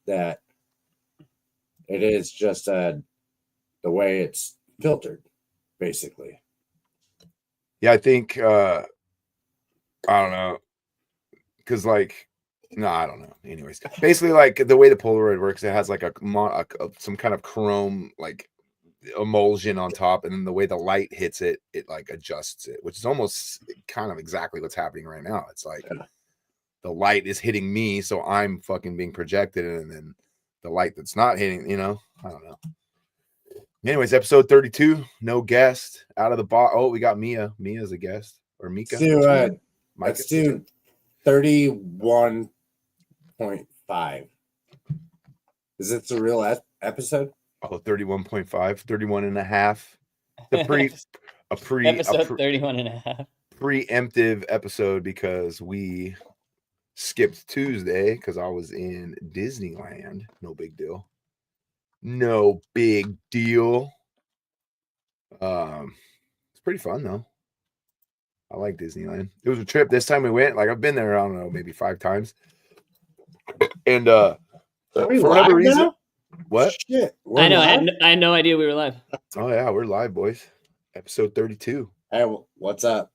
that it is just the way it's filtered, basically. Yeah, I think I don't know, because like no, I don't know. Anyways, basically, like the way the Polaroid works, it has like some kind of chrome like emulsion on top, and then the way the light hits it, it like adjusts it, which is almost kind of exactly what's happening right now. It's like the light is hitting me, so I'm fucking being projected, and then the light that's not hitting, I don't know. Anyways, episode 32, no guest, out of the box. Oh, we got Mia. Mia's a guest, or Mika. Let's do 31.5. Is it the real episode? Oh, 31.5, 31 and a half. Episode 31 and a half. Preemptive episode because we skipped Tuesday because I was in Disneyland. No big deal. No big deal. It's pretty fun though. I like Disneyland. It was a trip. This time we went, like I've been there, I don't know, maybe 5 times. And for whatever reason, now? What? Shit, I know. I had no idea we were live. Oh yeah, we're live, boys. Episode 32. Hey, what's up?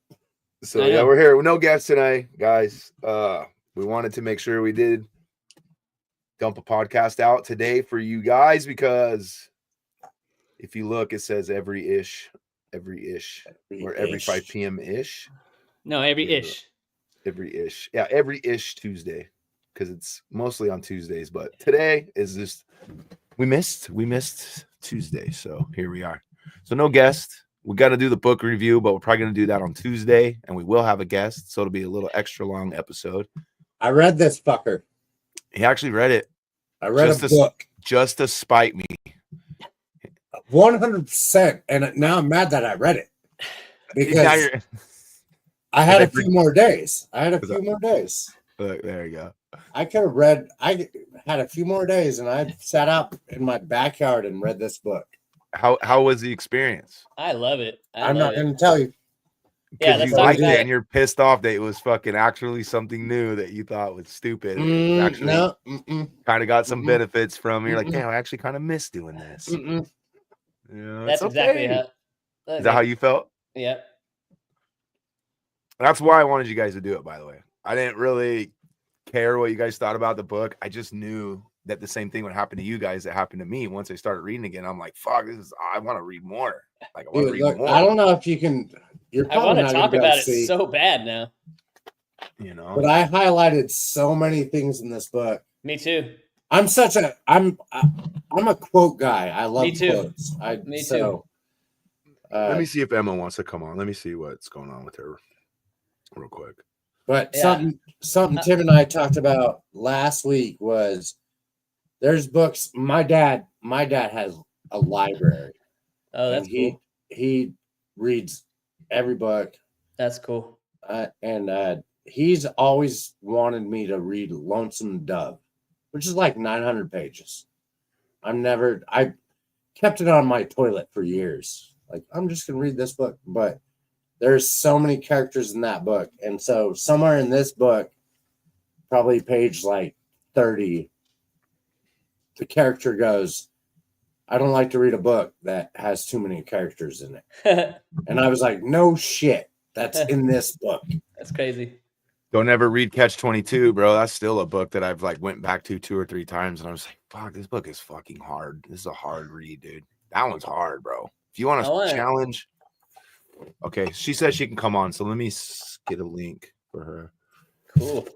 So yeah, we're here with no guests tonight, guys. We wanted to make sure we did dump a podcast out today for you guys because if you look, it says every ish, or every 5 p.m. ish. No, every ish. Every ish. Yeah, every ish Tuesday. Because it's mostly on Tuesdays, but today is just we missed Tuesday, so here we are. So no guest. We got to do the book review, but we're probably going to do that on Tuesday, and we will have a guest, so it'll be a little extra long episode. I read this fucker. He actually read it. I read a book just to spite me. 100%, and now I'm mad that I read it because I had a few more days. Look, there you go. I could have read. I had a few more days, and I sat out in my backyard and read this book. How was the experience? I love it. I'm not going to tell you. Yeah, let's you talk liked about it, and you're pissed off that it was fucking actually something new that you thought was stupid. No, kind of got some benefits from. You're like, damn, I actually kind of miss doing this. Yeah, that's exactly how. Is that how you felt? Yeah. That's why I wanted you guys to do it. By the way, I didn't really care what you guys thought about the book. I just knew that the same thing would happen to you guys that happened to me once I started reading again. I'm like, fuck, I want to read more. Like, I want to read more. I don't know if you can. I want to talk about it so bad now. But I highlighted so many things in this book. Me too. I'm a quote guy. I love quotes. Me too. Let me see if Emma wants to come on. Let me see what's going on with her real quick. But something Tim and I talked about last week was there's books. My dad has a library. Oh, that's cool. He reads every book. That's cool. And he's always wanted me to read Lonesome Dove, which is like 900 pages. I kept it on my toilet for years. Like, I'm just going to read this book. But there's so many characters in that book. And so somewhere in this book, probably page like 30, the character goes, I don't like to read a book that has too many characters in it. And I was like, no shit. That's in this book. That's crazy. Don't ever read Catch-22, bro. That's still a book that I've like went back to 2 or 3 times, and I was like, fuck, this book is fucking hard. This is a hard read, dude. That one's hard, bro. If you want to challenge. Okay, she says she can come on, so let me get a link for her. Cool.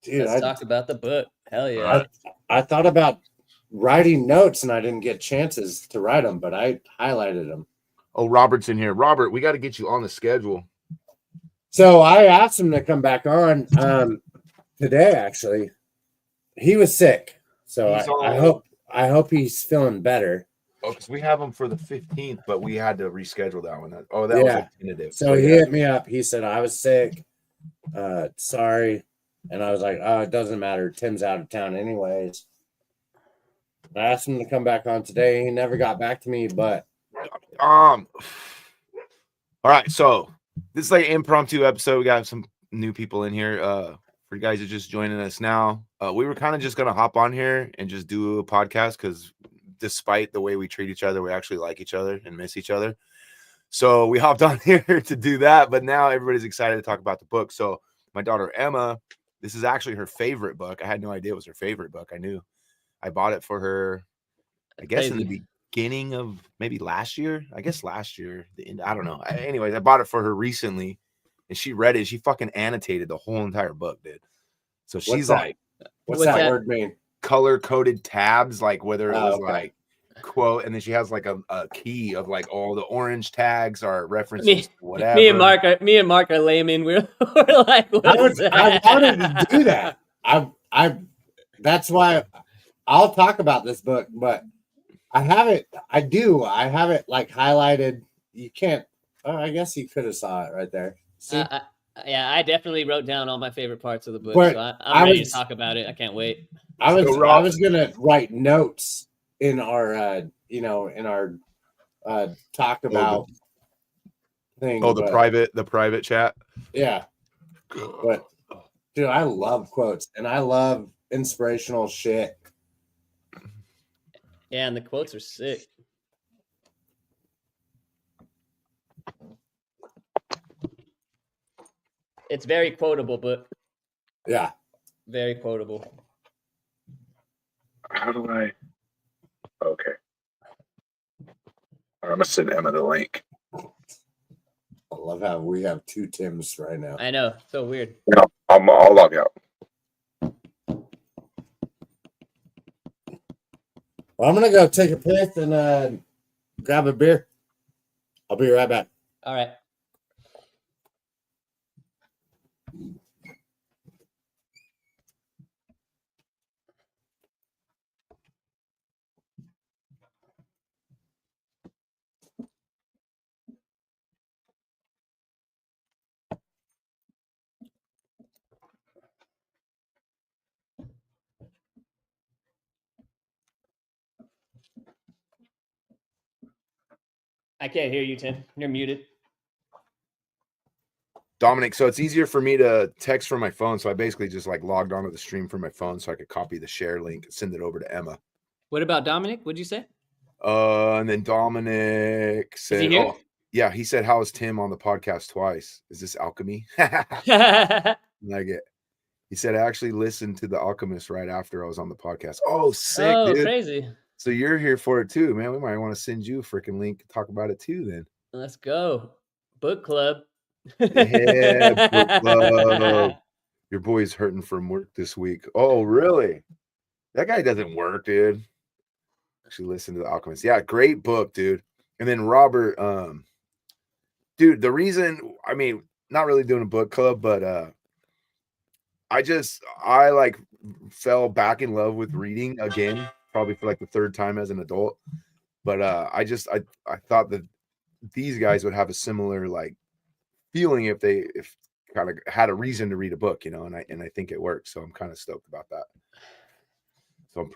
Dude, let's talk about the book. Hell yeah. I thought about writing notes, and I didn't get chances to write them, but I highlighted them. Oh, Robert's in here. Robert, we got to get you on the schedule. So I asked him to come back on today. Actually, he was sick, so I hope he's feeling better. Oh, because we have him for the 15th, but we had to reschedule that one. That was a tentative. So he hit me up. He said I was sick. Sorry, and I was like, oh, it doesn't matter. Tim's out of town anyways. I asked him to come back on today. He never got back to me, but all right, so this is like an impromptu episode. We got some new people in here. For you guys who are just joining us now, we were kind of just gonna hop on here and just do a podcast because despite the way we treat each other, we actually like each other and miss each other. So we hopped on here to do that, but now everybody's excited to talk about the book. So my daughter Emma, this is actually her favorite book. I had no idea it was her favorite book. I knew I bought it for her, I guess in the beginning of maybe last year. I guess last year. I don't know. Anyways, I bought it for her recently, and she read it. She fucking annotated the whole entire book, dude. So she's what's that word mean? Color-coded tabs, like whether it was like quote, and then she has like a key of like all the orange tags are references to whatever. Me and Mark are laymen. We're like, I wanted to do that. That's why I'll talk about this book, but I have it like highlighted. You can't. Oh, I guess you could have saw it right there. See? Yeah, I definitely wrote down all my favorite parts of the book, but so I'm ready to talk about it. I can't wait. I was gonna write notes in our talk about thing. Oh, the private chat. Yeah, but dude, I love quotes and I love inspirational shit. Yeah, and the quotes are sick. It's very quotable, but yeah, very quotable. How do I? Okay, I'm gonna send Emma the link. I love how we have two Tims right now. I know, so weird. No, I'll log out. Well, I'm gonna go take a piss and grab a beer. I'll be right back. All right. I can't hear you, Tim. You're muted. Dominic, so it's easier for me to text from my phone. So I basically just like logged onto the stream from my phone so I could copy the share link and send it over to Emma. What about Dominic? What'd you say? And then Dominic said, "Oh, yeah." He said, "How is Tim on the podcast twice? Is this alchemy?" Like it. He said, "I actually listened to the Alchemist right after I was on the podcast." Oh, sick, dude! Crazy. So you're here for it too, man. We might want to send you a freaking link to talk about it too. Then let's go, book club. Yeah, book club. Your boy's hurting from work this week. Oh, really? That guy doesn't work, dude. Actually, listen to the Alchemist. Yeah, great book, dude. And then Robert, dude, the reason, I mean, not really doing a book club, but I like fell back in love with reading again, probably for like the third time as an adult. But I thought that these guys would have a similar like feeling if kind of had a reason to read a book, you know, and I think it works. So I'm kind of stoked about that. So I'm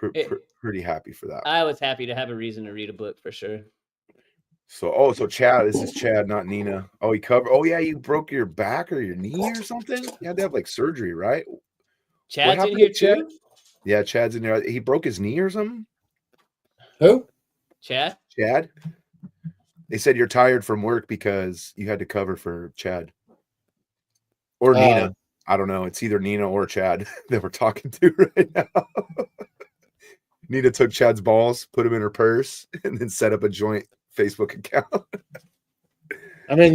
pretty happy for that. I was happy to have a reason to read a book for sure. So Chad, this is Chad, not Nina. Oh, yeah, you broke your back or your knee or something? You had to have like surgery, right? Chad's in here too? Yeah, Chad's in there. He broke his knee or something? Who? Chad? They said you're tired from work because you had to cover for Chad. Or Nina. I don't know. It's either Nina or Chad that we're talking to right now. Nina took Chad's balls, put them in her purse, and then set up a joint Facebook account. I know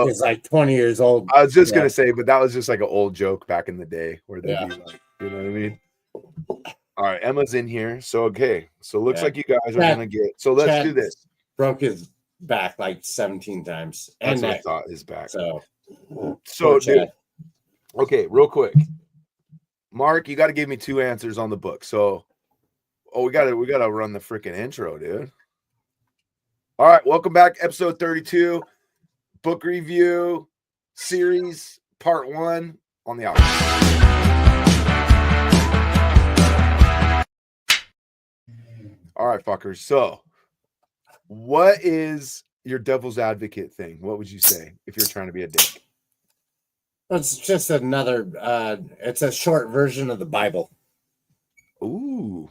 it's like 20 years old. I was just gonna say, but that was just like an old joke back in the day where they'd be like, you know what I mean? All right, Emma's in here. So okay. So looks like you guys are gonna get let's do this. Broke his back like 17 times. That's what I thought, his back. So dude, okay, real quick. Mark, you got to give me two answers on the book. So we gotta run the freaking intro, dude. All right, welcome back, episode 32, book review series, part 1 on the Alchemist. All right, fuckers. So, what is your devil's advocate thing? What would you say if you're trying to be a dick? It's just another. It's a short version of the Bible. Ooh.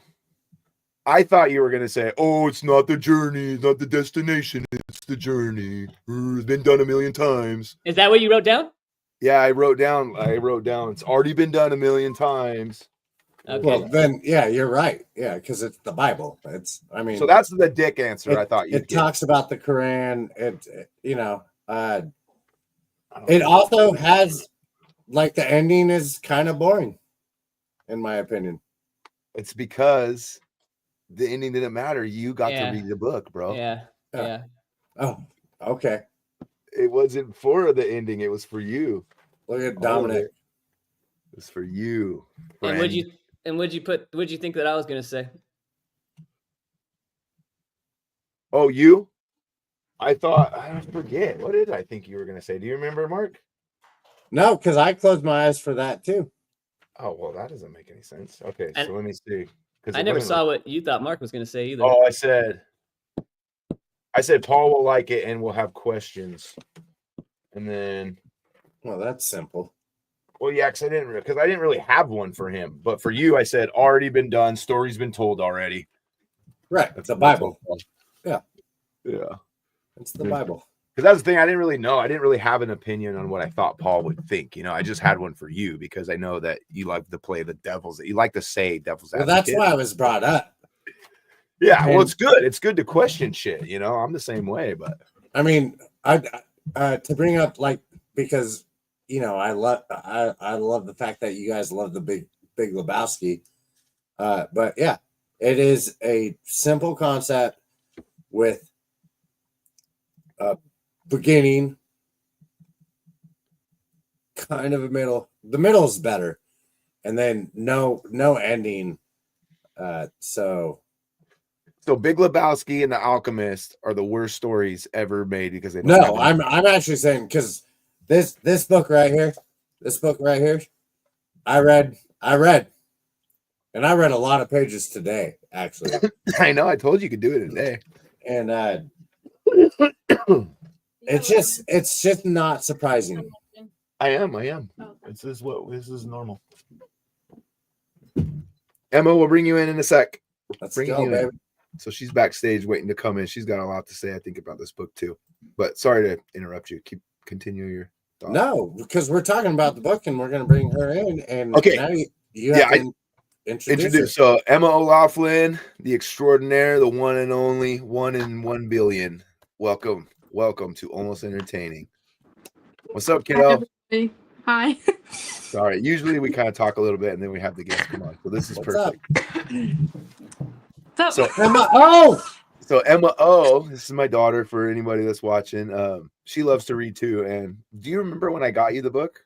I thought you were going to say, oh, it's not the journey, it's not the destination, it's the journey. It's been done a million times. Is that what you wrote down? Yeah, I wrote down, it's already been done a million times. Okay. Well, then, yeah, you're right. Yeah, because it's the Bible. So that's the dick answer I thought you'd It talks about the Quran. It know. also has, like, the ending is kind of boring, in my opinion. It's because the ending didn't matter. You got to Yeah. read the book, bro. Yeah. Oh, okay. It wasn't for the ending. It was for you. Look at All of Dominic. It was for you. And friend. what'd you think that I was gonna say? Oh, you? I forget. What did I think you were going to say? Do you remember, Mark? No, because I closed my eyes for that too. Oh, well, that doesn't make any sense. Okay, And so let me see. I never saw what you thought Mark was gonna say either. Oh, I said Paul will like it and we'll have questions. And then, Well, that's simple. well, yeah, because I didn't really have one for him. But for you, I said already been done. Story's been told already. Right. It's the Bible. Yeah. Yeah. It's the Bible. Because that's the thing. I didn't really know. I didn't really have an opinion on what I thought Paul would think. I just had one for you because I know that you like to play the devil's. You like to say devil's advocate. Well, that's why I was brought up. Yeah, well, it's good. It's good to question shit. I'm the same way. But I mean, to bring up because I love the fact that you guys love the Big Lebowski. But yeah, it is a simple concept with a beginning, kind of a middle. The middle is better, and then no ending. So Big Lebowski and The Alchemist are the worst stories ever made because they don't. No, I'm actually saying because this book right here, I read, and I read a lot of pages today. Actually, I know. I told you could do it in a day. And it's just not surprising. I am. This is normal. Emma will bring you in a sec. Let's go, baby. So she's backstage waiting to come in. She's got a lot to say, I think, about this book too. But sorry to interrupt you. Continue your thought. No, because we're talking about the book and we're going to bring her in. And okay, now you have to introduce her. So Emma O'Loughlin, the extraordinaire, the one and only, 1 in 1 billion. Welcome to Almost Entertaining. What's up, kiddo? Hi. Sorry. Usually we kind of talk a little bit and then we have the guests come on. So this is perfect. So Emma O. This is my daughter for anybody that's watching. She loves to read too. And do you remember when I got you the book?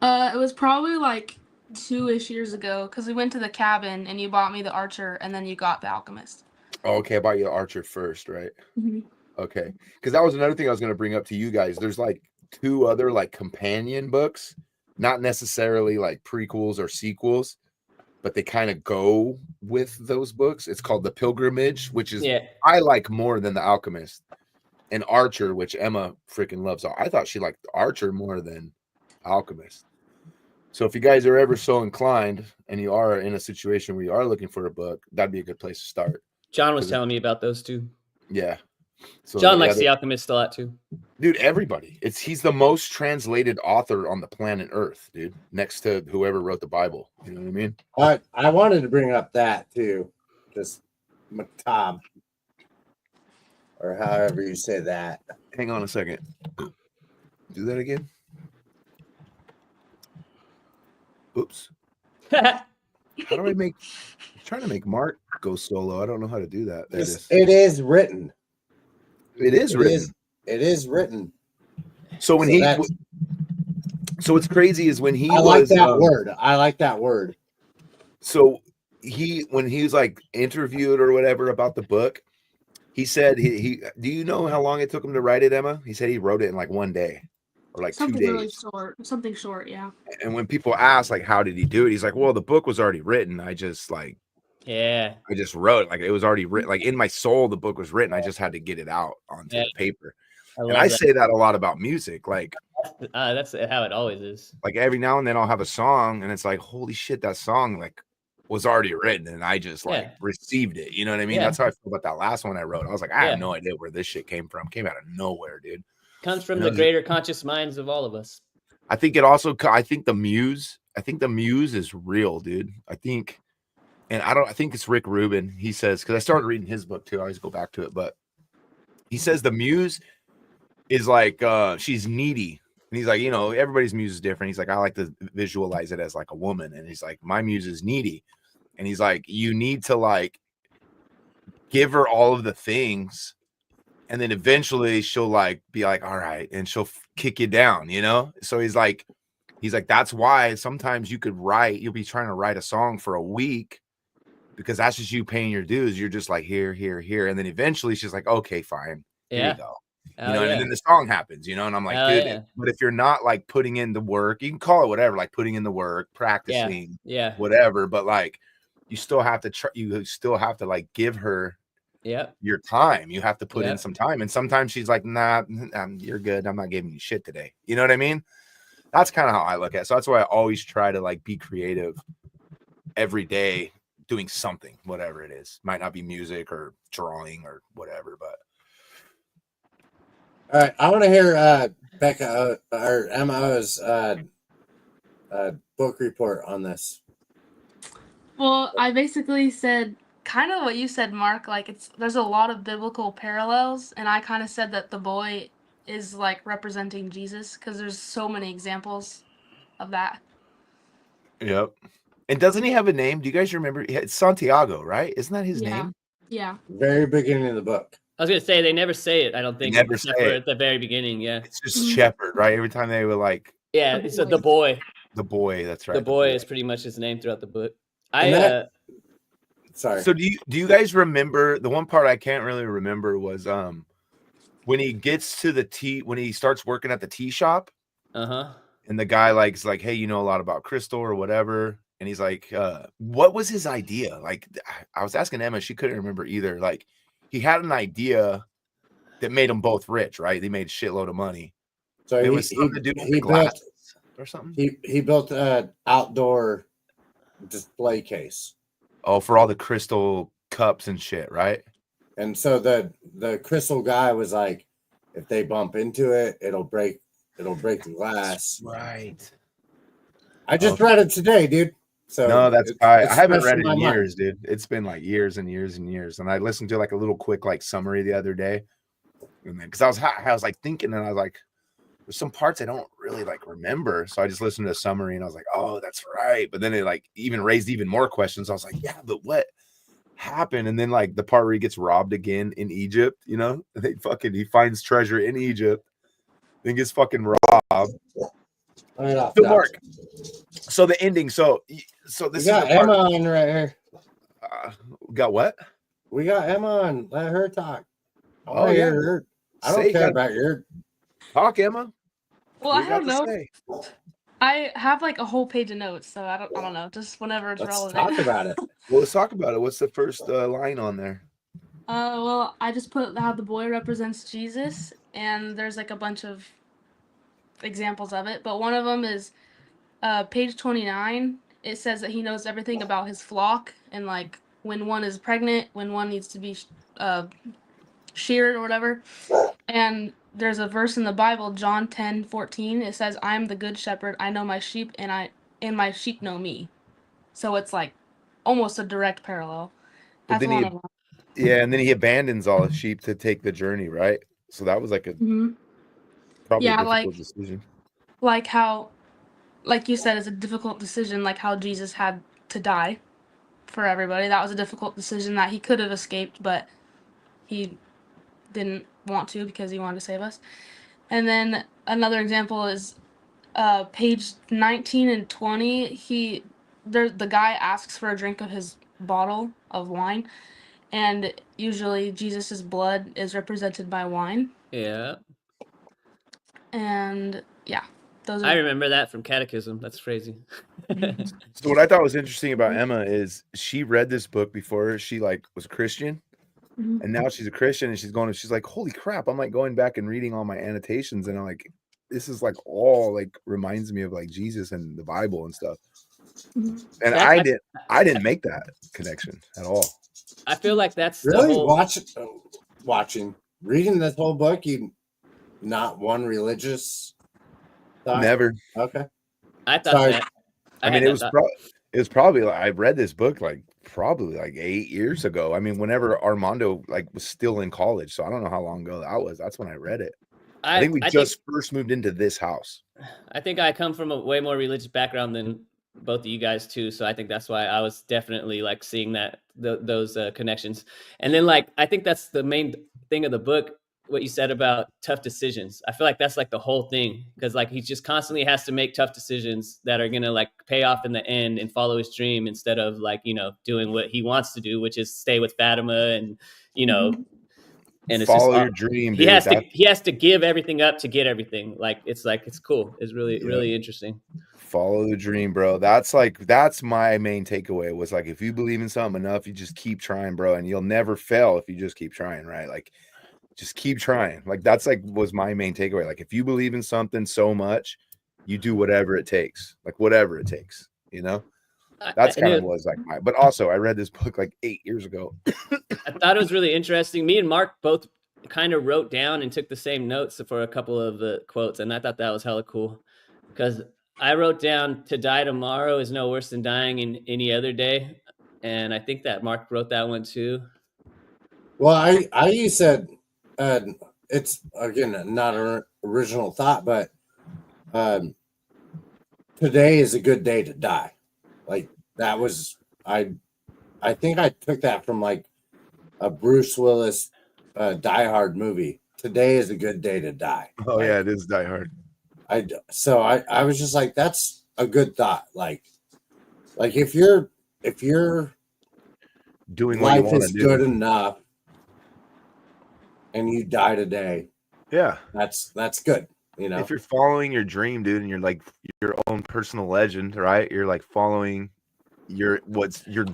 It was probably like 2-ish years ago because we went to the cabin and you bought me the Archer and then you got the Alchemist. Oh, okay. I bought you the Archer first, right? Mm-hmm. Okay. Because that was another thing I was going to bring up to you guys. There's like 2 other like companion books, not necessarily like prequels or sequels, but they kind of go with those books. It's called The Pilgrimage, which is I like more than The Alchemist, and Archer, which Emma freaking loves. I thought she liked Archer more than Alchemist. So if you guys are ever so inclined and you are in a situation where you are looking for a book, that'd be a good place to start. John was telling me about those too. Yeah. So John likes The Alchemist a lot too. Dude, everybody. He's the most translated author on the planet Earth, dude. Next to whoever wrote the Bible. You know what I mean? I wanted to bring up that too. Just macabre. Or however you say that. Hang on a second. Do that again. Oops. How do I I'm trying to make Mark go solo. I don't know how to do that. It is written. It is written. It is written. So when so what's crazy is when he I like that word. I like that word. So when he was like interviewed or whatever about the book, he said he do you know how long it took him to write it, Emma? He said he wrote it in like 1 day or like something 2 days. Really short. Something short, yeah. And when people ask like how did he do it, he's like, well, the book was already written. I just wrote like it was already written, like in my soul the book was written. I just had to get it out onto the paper. I say that a lot about music. Like That's how it always is. Like every now and then I'll have a song and it's like, holy shit, that song like was already written and I just like received it. You know what I mean? Yeah. That's how I feel about that last one I wrote. I was like, I have Yeah. no idea where this shit came from. Came out of nowhere, dude. Comes from the greater conscious minds of all of us. I think it also, I think the muse is real, dude. I think it's Rick Rubin. He says, because I started reading his book too. I always go back to it, but he says the muse is like she's needy. And he's like, you know, everybody's muse is different. He's like, I like to visualize it as like a woman. And he's like, my muse is needy. And he's like, you need to like give her all of the things. And then eventually she'll like be like, all right. And she'll kick you down, you know? So he's like, that's why sometimes you'll be trying to write a song for a week because that's just you paying your dues. You're just like here. And then eventually she's like, okay, fine. Here you go. You know, and then the song happens, you know, and I'm like, dude, but if you're not like putting in the work, you can call it whatever, like putting in the work, practicing, whatever, but like you still have to like give her your time. You have to put in some time. And sometimes she's like, nah, you're good. I'm not giving you shit today. You know what I mean? That's kind of how I look at it. So that's why I always try to like be creative every day doing something, whatever it is. Might not be music or drawing or whatever, but. All right, I want to hear Becca or Emma's book report on this. Well, I basically said kind of what you said, Mark. Like there's a lot of biblical parallels, and I kind of said that the boy is like representing Jesus because there's so many examples of that. Yep. And doesn't he have a name? Do you guys remember? It's Santiago, right? Isn't that his name? Yeah. Very beginning of the book. I was gonna say they never say it. I don't think never say it at the very beginning. Yeah, it's just shepherd, right? Every time they were like, it's the boy. The boy, that's right. The boy is pretty much his name throughout the book. Sorry. So do you guys remember the one part I can't really remember was when he gets to when he starts working at the tea shop, and the guy is like, hey, you know a lot about crystal or whatever. And he's like, what was his idea? Like, I was asking Emma, she couldn't remember either. Like, he had an idea that made them both rich, right? They made a shitload of money. So it was something to do with the glasses or something. He built an outdoor display case. Oh, for all the crystal cups and shit, right? And so the crystal guy was like, if they bump into it, it'll break the glass. Right. I just read it today, dude. So no, that's I haven't read it in years, dude. It's been like years and years and years. And I listened to like a little quick like summary the other day, and then because I was like thinking, and I was like, there's some parts I don't really like remember, so I just listened to a summary, and I was like, oh, that's right. But then it like even raised even more questions. I was like, yeah, but what happened? And then like the part where he gets robbed again in Egypt, you know, he finds treasure in Egypt, then gets fucking robbed. So Mark, so the ending, so this we got Emma on right here. Got what? We got Emma on. Let her talk. Oh yeah, her. I don't care about your talk, Emma. Well, I don't know. I have like a whole page of notes, so I don't know. Just whenever it's relevant. Talk about it. Well, let's talk about it. What's the first line on there? Well, I just put how the boy represents Jesus, and there's like a bunch of examples of it, but one of them is page 29. It says that he knows everything about his flock, and like when one is pregnant, when one needs to be sheared or whatever. And there's a verse in the Bible, John 10:14. It says, I am the good shepherd. I know my sheep, and my sheep know me. So it's like almost a direct parallel. But then and then he abandons all his sheep to take the journey, right? So that was like a probably a difficult decision. Like how, like you said, it's a difficult decision, like how Jesus had to die for everybody. That was a difficult decision that he could have escaped, but he didn't want to because he wanted to save us. And then another example is page 19 and 20. The guy asks for a drink of his bottle of wine, and usually Jesus's blood is represented by wine. Yeah. And yeah, I remember that from catechism. That's crazy. So what I thought was interesting about Emma is she read this book before she like was a Christian. And now she's a Christian, and she's like, holy crap, I'm like going back and reading all my annotations, and I'm like, this is like all like reminds me of like Jesus and the Bible and stuff. Mhm. And That- I didn't make that connection at all. I feel like that's the Really? whole. Reading this whole book, you not one religious thought? Never. Okay. I thought Sorry. that. I mean, it was probably like, I read this book like probably like 8 years ago. I mean, whenever Armando like was still in college, so I don't know how long ago that was. That's when I read it. I think we just first moved into this house. I think I come from a way more religious background than both of you guys too, so I think that's why I was definitely like seeing that those connections. And then like I think that's the main thing of the book, what you said about tough decisions. I feel like that's like the whole thing, because like he just constantly has to make tough decisions that are gonna like pay off in the end and follow his dream, instead of like, you know, doing what he wants to do, which is stay with Fatima and, you know, and it's Follow just your dream, he dude. he has to give everything up to get everything. Like it's cool. It's really really interesting. Follow the dream, bro. That's my main takeaway was like, if you believe in something enough, you just keep trying, bro, and you'll never fail if you just keep trying, right? Like just keep trying. Like that's like was my main takeaway. Like if you believe in something so much, you do whatever it takes. Like whatever it takes, you know? That's kind of was like my, but also I read this book like 8 years ago. I thought it was really interesting. Me and Mark both kind of wrote down and took the same notes for a couple of the quotes, and I thought that was hella cool, because I wrote down, to die tomorrow is no worse than dying in any other day, and I think that Mark wrote that one too. Well, I said it's again not an original thought, but today is a good day to die. Like that was I think I took that from like a Bruce Willis Die Hard movie. Today is a good day to die. Oh yeah, it is Die Hard. I was just like, that's a good thought. Like if you're doing what you life want is to do good enough and you die today, yeah, that's good. You know, if you're following your dream, dude, and you're like your own personal legend, right? You're like following you're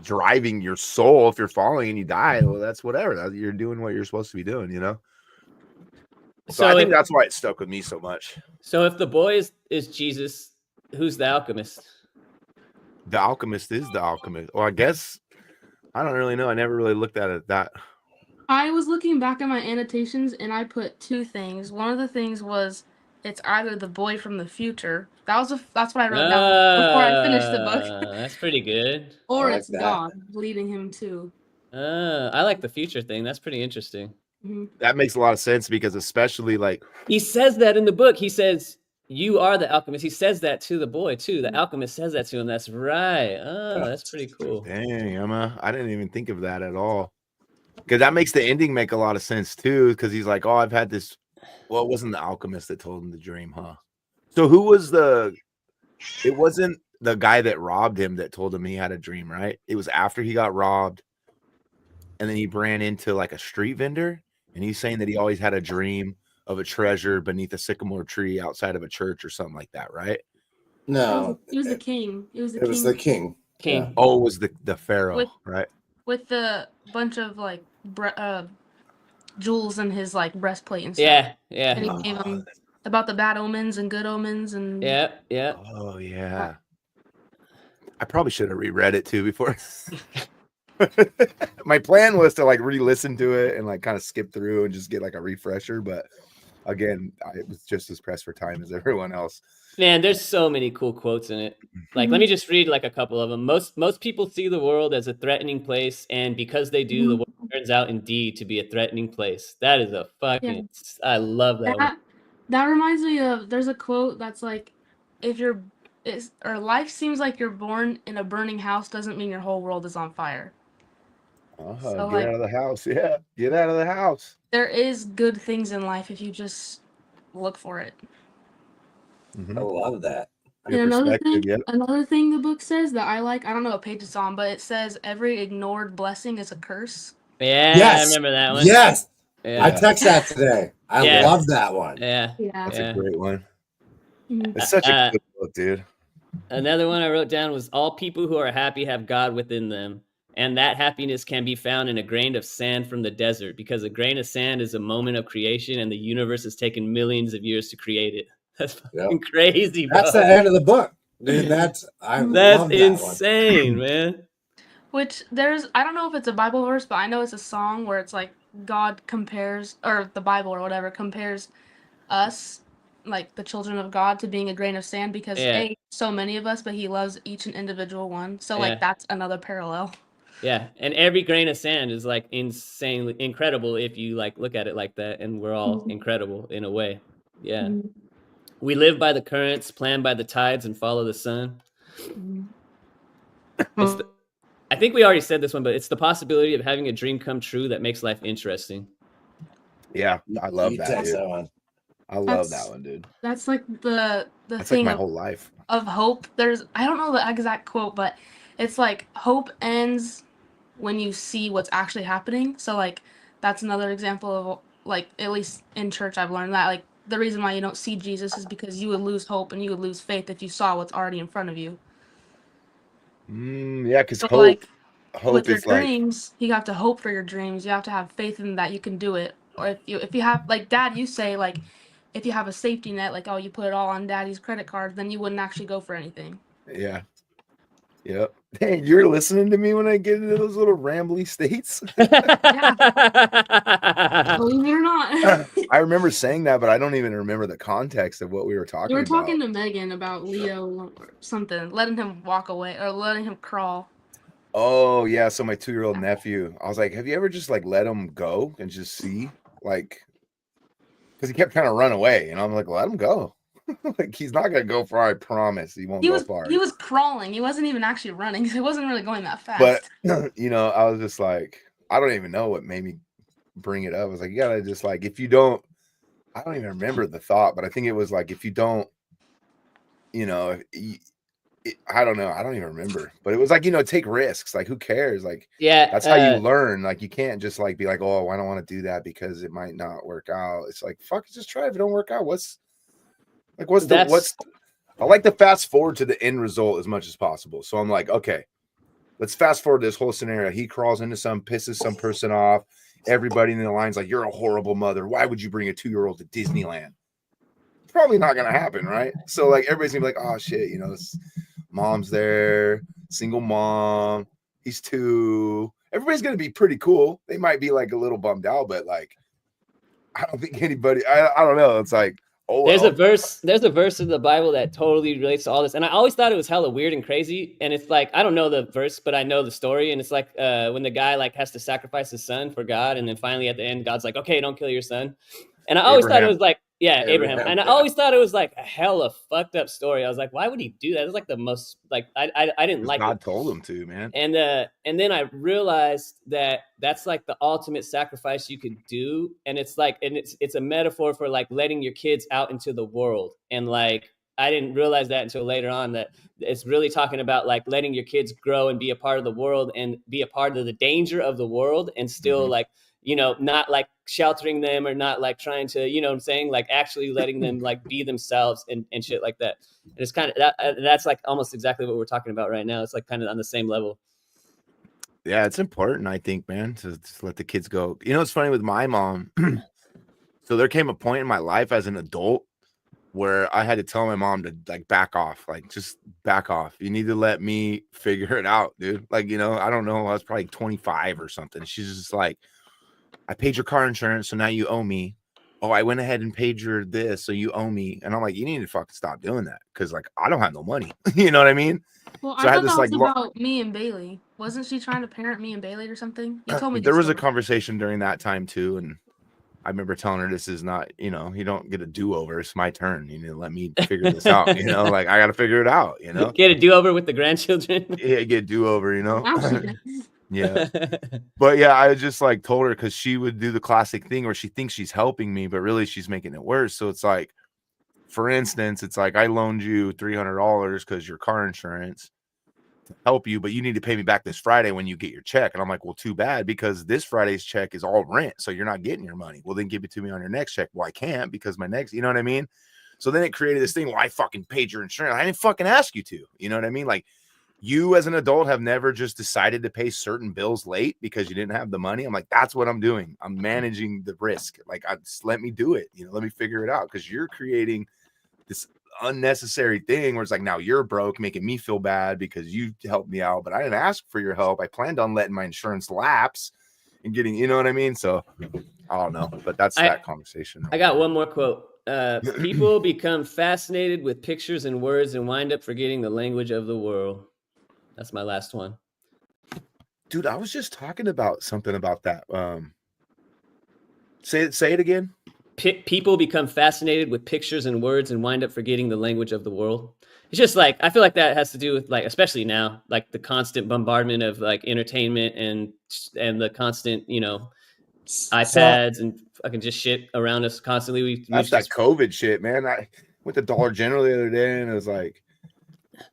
driving your soul. If you're following and you die, well, that's whatever. You're doing what you're supposed to be doing, you know. So I think that's why it stuck with me so much. So if the boy is Jesus, who's the alchemist? The alchemist is the alchemist. Well, I guess I don't really know. I never really looked at it that. I was looking back at my annotations and I put two things. One of the things was it's either the boy from the future. That's what I wrote down before I finished the book. That's pretty good. Or like it's that. God leading him to. I like the future thing. That's pretty interesting. Mm-hmm. That makes a lot of sense, because especially like he says that in the book. He says, "You are the alchemist." He says that to the boy too. The alchemist says that to him. That's right. Oh, that's pretty cool. Dang, Emma, I didn't even think of that at all. Because that makes the ending make a lot of sense too. Because he's like, "Oh, I've had this." Well, it wasn't the alchemist that told him the dream, huh? So who was it wasn't the guy that robbed him that told him he had a dream, right? It was after he got robbed, and then he ran into like a street vendor, and he's saying that he always had a dream of a treasure beneath a sycamore tree outside of a church or something like that, right? No, it was the king. It was the king. King. Yeah. Oh, it was the pharaoh, right? With the bunch of like jewels in his like breastplate and stuff. Yeah, yeah. And he gave him about the bad omens and good omens and Yeah. Oh yeah. I probably should have reread it too before. My plan was to like re-listen to it and like kind of skip through and just get like a refresher, but again, I was just as pressed for time as everyone else. Man, there's so many cool quotes in it. Like, let me just read like a couple of them. Most people see the world as a threatening place, and because they do, the world turns out indeed to be a threatening place. That is a fucking. Yeah. I love that one. That reminds me of. There's a quote that's like, life seems like you're born in a burning house doesn't mean your whole world is on fire. So get out of the house. Yeah, get out of the house. There is good things in life if you just look for it. Mm-hmm. I love that. And another thing the book says that I like, I don't know what page it's on, but it says every ignored blessing is a curse. Yeah, yes. I remember that one. Yes. Yeah. I texted that today. I love that one. Yeah. That's a great one. Mm-hmm. It's such a good book, dude. Another one I wrote down was, all people who are happy have God within them. And that happiness can be found in a grain of sand from the desert, because a grain of sand is a moment of creation and the universe has taken millions of years to create it. That's Yep. fucking crazy, bro. That's the end of the book, dude. That's I That's love that insane, man. Which I don't know if it's a Bible verse, but I know it's a song where it's like God compares, or the Bible or whatever compares us, like the children of God, to being a grain of sand because Yeah. so many of us, but He loves each and individual one. So Yeah. like that's another parallel. Yeah, and every grain of sand is like insanely incredible if you like look at it like that, and we're all incredible in a way. Yeah. We live by the currents, plan by the tides, and follow the sun. I think we already said this one, but it's the possibility of having a dream come true that makes life interesting. Yeah, I love You that, take dude. that one. I love that one, dude. That's like the That's like thing my of, whole life. of hope. I don't know the exact quote, but it's like hope ends when you see what's actually happening. So like that's another example of like, at least in church I've learned that like the reason why you don't see Jesus is because you would lose hope and you would lose faith if you saw what's already in front of you. Yeah, because So hope like with hope your is like, dreams, you have to hope for your dreams. You have to have faith in that you can do it. Or if you have, like Dad, you say like if you have a safety net, like, oh, you put it all on Daddy's credit card, then you wouldn't actually go for anything. yeah. Yep. Hey, you're listening to me when I get into those little rambly states. Believe it or not. I remember saying that, but I don't even remember the context of what we were talking You were about. talking to Megan about Leo or something, letting him walk away or letting him crawl. Oh yeah, so my 2-year-old nephew, I was like, have you ever just like let him go and just see, like, because he kept trying to run away, and I'm like, let him go. Like, he's not gonna go far. I promise, he won't go far. He was crawling. He wasn't even actually running. He wasn't really going that fast. But you know, I was just like, I don't even know what made me bring it up. I was like, you gotta just like, if you don't, I don't even remember the thought, but I think it was like, if you don't, you know, I don't know, I don't even remember, but it was like, you know, take risks. Like, who cares? Like, Yeah, that's how you learn. Like, you can't just like be like, oh, I don't want to do that because it might not work out. It's like, fuck, just try. If it don't work out, what's I like to fast forward to the end result as much as possible. So I'm like, okay, let's fast forward this whole scenario. He crawls into pisses some person off. Everybody in the line's like, you're a horrible mother. Why would you bring a 2-year-old to Disneyland? Probably not gonna happen, right? So like, everybody's gonna be like, oh shit, you know, this mom's there, single mom, he's 2. Everybody's gonna be pretty cool. They might be like a little bummed out, but like, I don't think anybody, I don't know. It's like, oh, there's well. a verse in the Bible that totally relates to all this, and I always thought it was hella weird and crazy. And it's like, I don't know the verse, but I know the story. And it's like when the guy like has to sacrifice his son for God, and then finally at the end, God's like, okay, don't kill your son. And I always thought it was like, yeah, Abraham. And I always thought it was like a hella fucked up story. I was like, why would he do that? It was like the most like I didn't like God it. told him to, man. And then I realized that that's like the ultimate sacrifice you could do. And it's like, and it's a metaphor for like letting your kids out into the world. And like, I didn't realize that until later on, that it's really talking about like letting your kids grow and be a part of the world and be a part of the danger of the world, and still like, you know, not like sheltering them or not like trying to, you know what I'm saying? Like actually letting them like be themselves and shit like that. And it's kind of that's like almost exactly what we're talking about right now. It's like kind of on the same level. Yeah, it's important, I think, man, to let the kids go. You know, it's funny with my mom. So there came a point in my life as an adult where I had to tell my mom to like back off, like just back off. You need to let me figure it out, dude. Like, you know, I don't know. I was probably 25 or something. She's just like, I paid your car insurance, so now you owe me. Oh, I went ahead and paid your this, so you owe me. And I'm like, you need to fucking stop doing that, because like I don't have no money. You know what I mean? Well, So I I had thought this that was like about me and Bailey. Wasn't she trying to parent me and Bailey or something? You told me there this was a story. conversation during that time too, and I remember telling her, this is not, you know, you don't get a do-over. It's my turn. You need to let me figure this out. You know, like I got to figure it out, you know, Get a do-over with the grandchildren. Yeah, get do-over, you know. Now she does. Yeah. But yeah, I just like told her, because she would do the classic thing where she thinks she's helping me, but really she's making it worse. So it's like, for instance, it's like, I loaned you $300 because your car insurance to help you, but you need to pay me back this Friday when you get your check. And I'm like, well, too bad, because this Friday's check is all rent, so you're not getting your money. Well, then give it to me on your next check. Well, I can't, because my next, you know what I mean? So then it created this thing, well, I fucking paid your insurance. I didn't fucking ask you to, you know what I mean? Like, you as an adult have never just decided to pay certain bills late because you didn't have the money. I'm like, that's what I'm doing. I'm managing the risk. Like, just let me do it. You know, let me figure it out, because you're creating this unnecessary thing where it's like, now you're broke, making me feel bad because you helped me out, but I didn't ask for your help. I planned on letting my insurance lapse and getting, you know what I mean? So I don't know, but that's that conversation. I got one more quote. People become fascinated with pictures and words and wind up forgetting the language of the world. That's my last one. Dude, I was just talking about something about that. Say it again. People become fascinated with pictures and words and wind up forgetting the language of the world. It's just like, I feel like that has to do with, like, especially now, like the constant bombardment of like entertainment and the constant, you know, iPads and fucking just shit around us constantly. That's that COVID shit, man. I went to Dollar General the other day and it was like,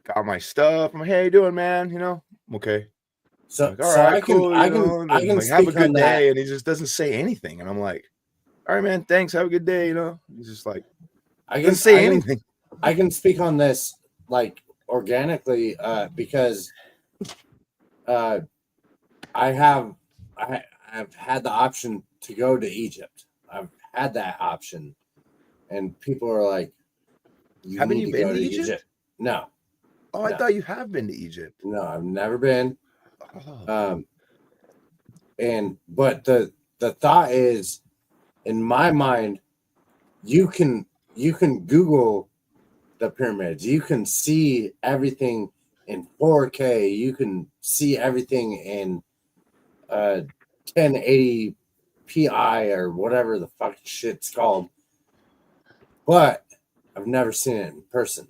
got my stuff. I'm like, hey, how you doing, man? You know, I'm okay. So, like, all right, cool. I can like, have a good day. That. And he just doesn't say anything. And I'm like, all right, man, thanks. Have a good day. You know, he's just like, doesn't say anything. I can speak on this like organically because I've had the option to go to Egypt. I've had that option, and people are like, "Haven't you been to Egypt?" No. Oh, I thought you have been to Egypt. No, I've never been. Oh. But the thought is, in my mind, you can Google the pyramids. You can see everything in 4K. You can see everything in 1080 Pi or whatever the fuck shit's called. But I've never seen it in person.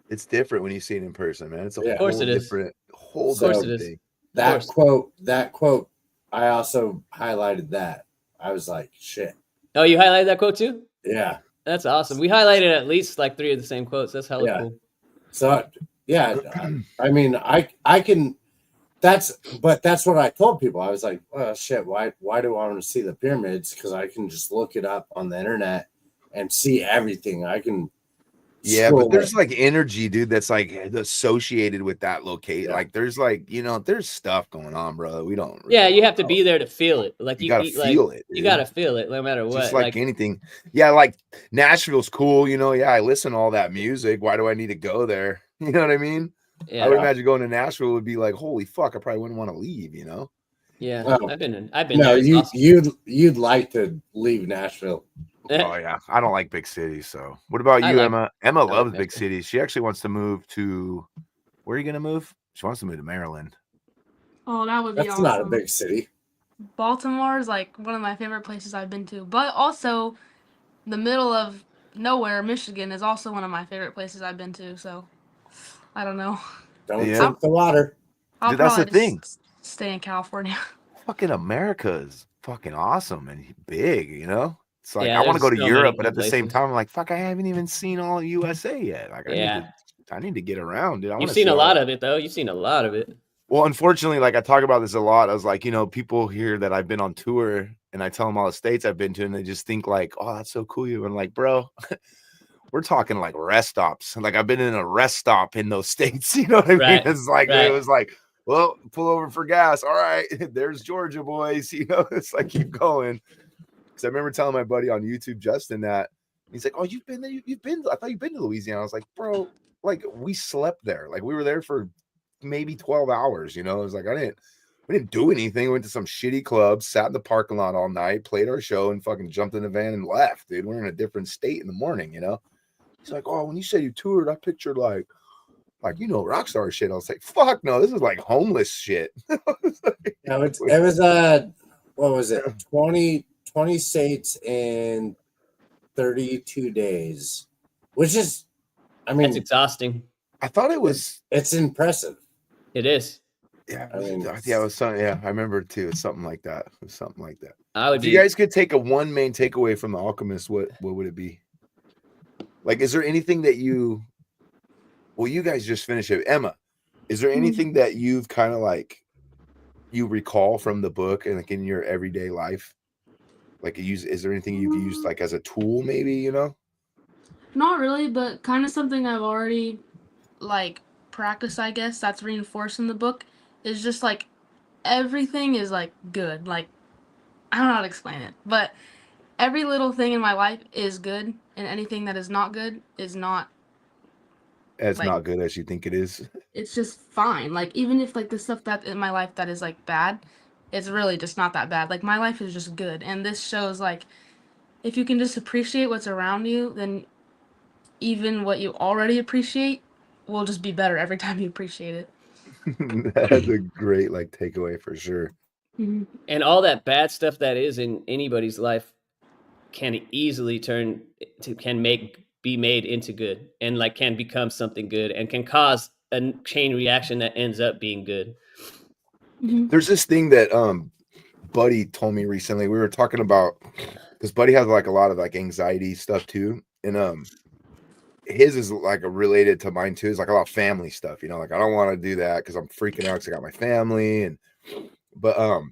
It's different when you see it in person, man. It's a whole different thing. That quote, I also highlighted that. I was like, shit. Oh, you highlighted that quote too? Yeah. That's awesome. We highlighted at least like 3 of the same quotes. That's hella cool. So, yeah, I mean, I can. That's what I told people. I was like, oh shit, why do I want to see the pyramids? Because I can just look it up on the internet and see everything. I can. Yeah, but there's like energy, dude, that's like associated with that location. Yeah. Like there's like, you know, there's stuff going on, bro. We don't really you have to be there to feel it. Like you gotta feel it. You gotta feel it no matter what. Just like anything. Yeah, like Nashville's cool, you know. Yeah, I listen to all that music. Why do I need to go there? You know what I mean? Yeah. I would imagine going to Nashville would be like, holy fuck, I probably wouldn't want to leave, you know? Yeah, I've been no, there. Awesome. You'd like to leave Nashville. Oh yeah, I don't like big cities. So, what about you, Emma? Emma loves big cities. She actually wants to move to. Where are you gonna move? She wants to move to Maryland. Oh, that would be awesome. That's not a big city. Baltimore is like one of my favorite places I've been to, but also the middle of nowhere, Michigan, is also one of my favorite places I've been to. So, I don't know. Don't drink the water. Dude, that's the thing. Stay in California. Fucking America is fucking awesome and big, you know. It's like, yeah, I want to go to Europe, but at the same time, I'm like, fuck, I haven't even seen all of USA yet. Like, I need to get around, dude. You've seen a lot of it, though. You've seen a lot of it. Well, unfortunately, like I talk about this a lot. I was like, you know, people hear that I've been on tour and I tell them all the states I've been to, and they just think like, oh, that's so cool. And like, bro, we're talking like rest stops. Like I've been in a rest stop in those states. You know what I mean? It's like, it was like, well, pull over for gas. All right, there's Georgia, boys. You know, it's like, keep going. Because I remember telling my buddy on YouTube, Justin, that he's like, oh, you've been there. I thought you've been to Louisiana. I was like, bro, like we slept there. Like we were there for maybe 12 hours. You know, it was like, we didn't do anything. We went to some shitty club, sat in the parking lot all night, played our show, and fucking jumped in the van and left, dude. We're in a different state in the morning, you know? He's like, oh, when you said you toured, I pictured like, you know, rock star shit. I was like, fuck no, this is like homeless shit. It was what was it? 20 states in 32 days, which is, I mean, it's exhausting. I thought it was. It's impressive. It is. Yeah, I mean, it was something. Yeah, I remember it too. It's something like that. It was something like that. If you guys could take one main takeaway from The Alchemist, what would it be? Like, is there anything that you? Well, you guys just finished it, Emma. Is there anything that you've kind of like you recall from the book and like in your everyday life? Like, is there anything you've used like as a tool, maybe, you know? Not really, but kind of something I've already like practiced, I guess, that's reinforced in the book is just like everything is like good. Like, I don't know how to explain it, but every little thing in my life is good, and anything that is not good is not. As Like, not good as you think it is. it's just fine. Like, even if like the stuff that in my life that is like bad, it's really just not that bad. Like, my life is just good, and this shows like if you can just appreciate what's around you, then even what you already appreciate will just be better every time you appreciate it. That's a great like takeaway for sure. Mm-hmm. And all that bad stuff that is in anybody's life can easily be made into good, and like can become something good, and can cause a chain reaction that ends up being good. Mm-hmm. There's this thing that Buddy told me recently. We were talking about, because Buddy has like a lot of like anxiety stuff too, and his is like related to mine too. It's like a lot of family stuff, you know, like I don't want to do that because I'm freaking out because I got my family. But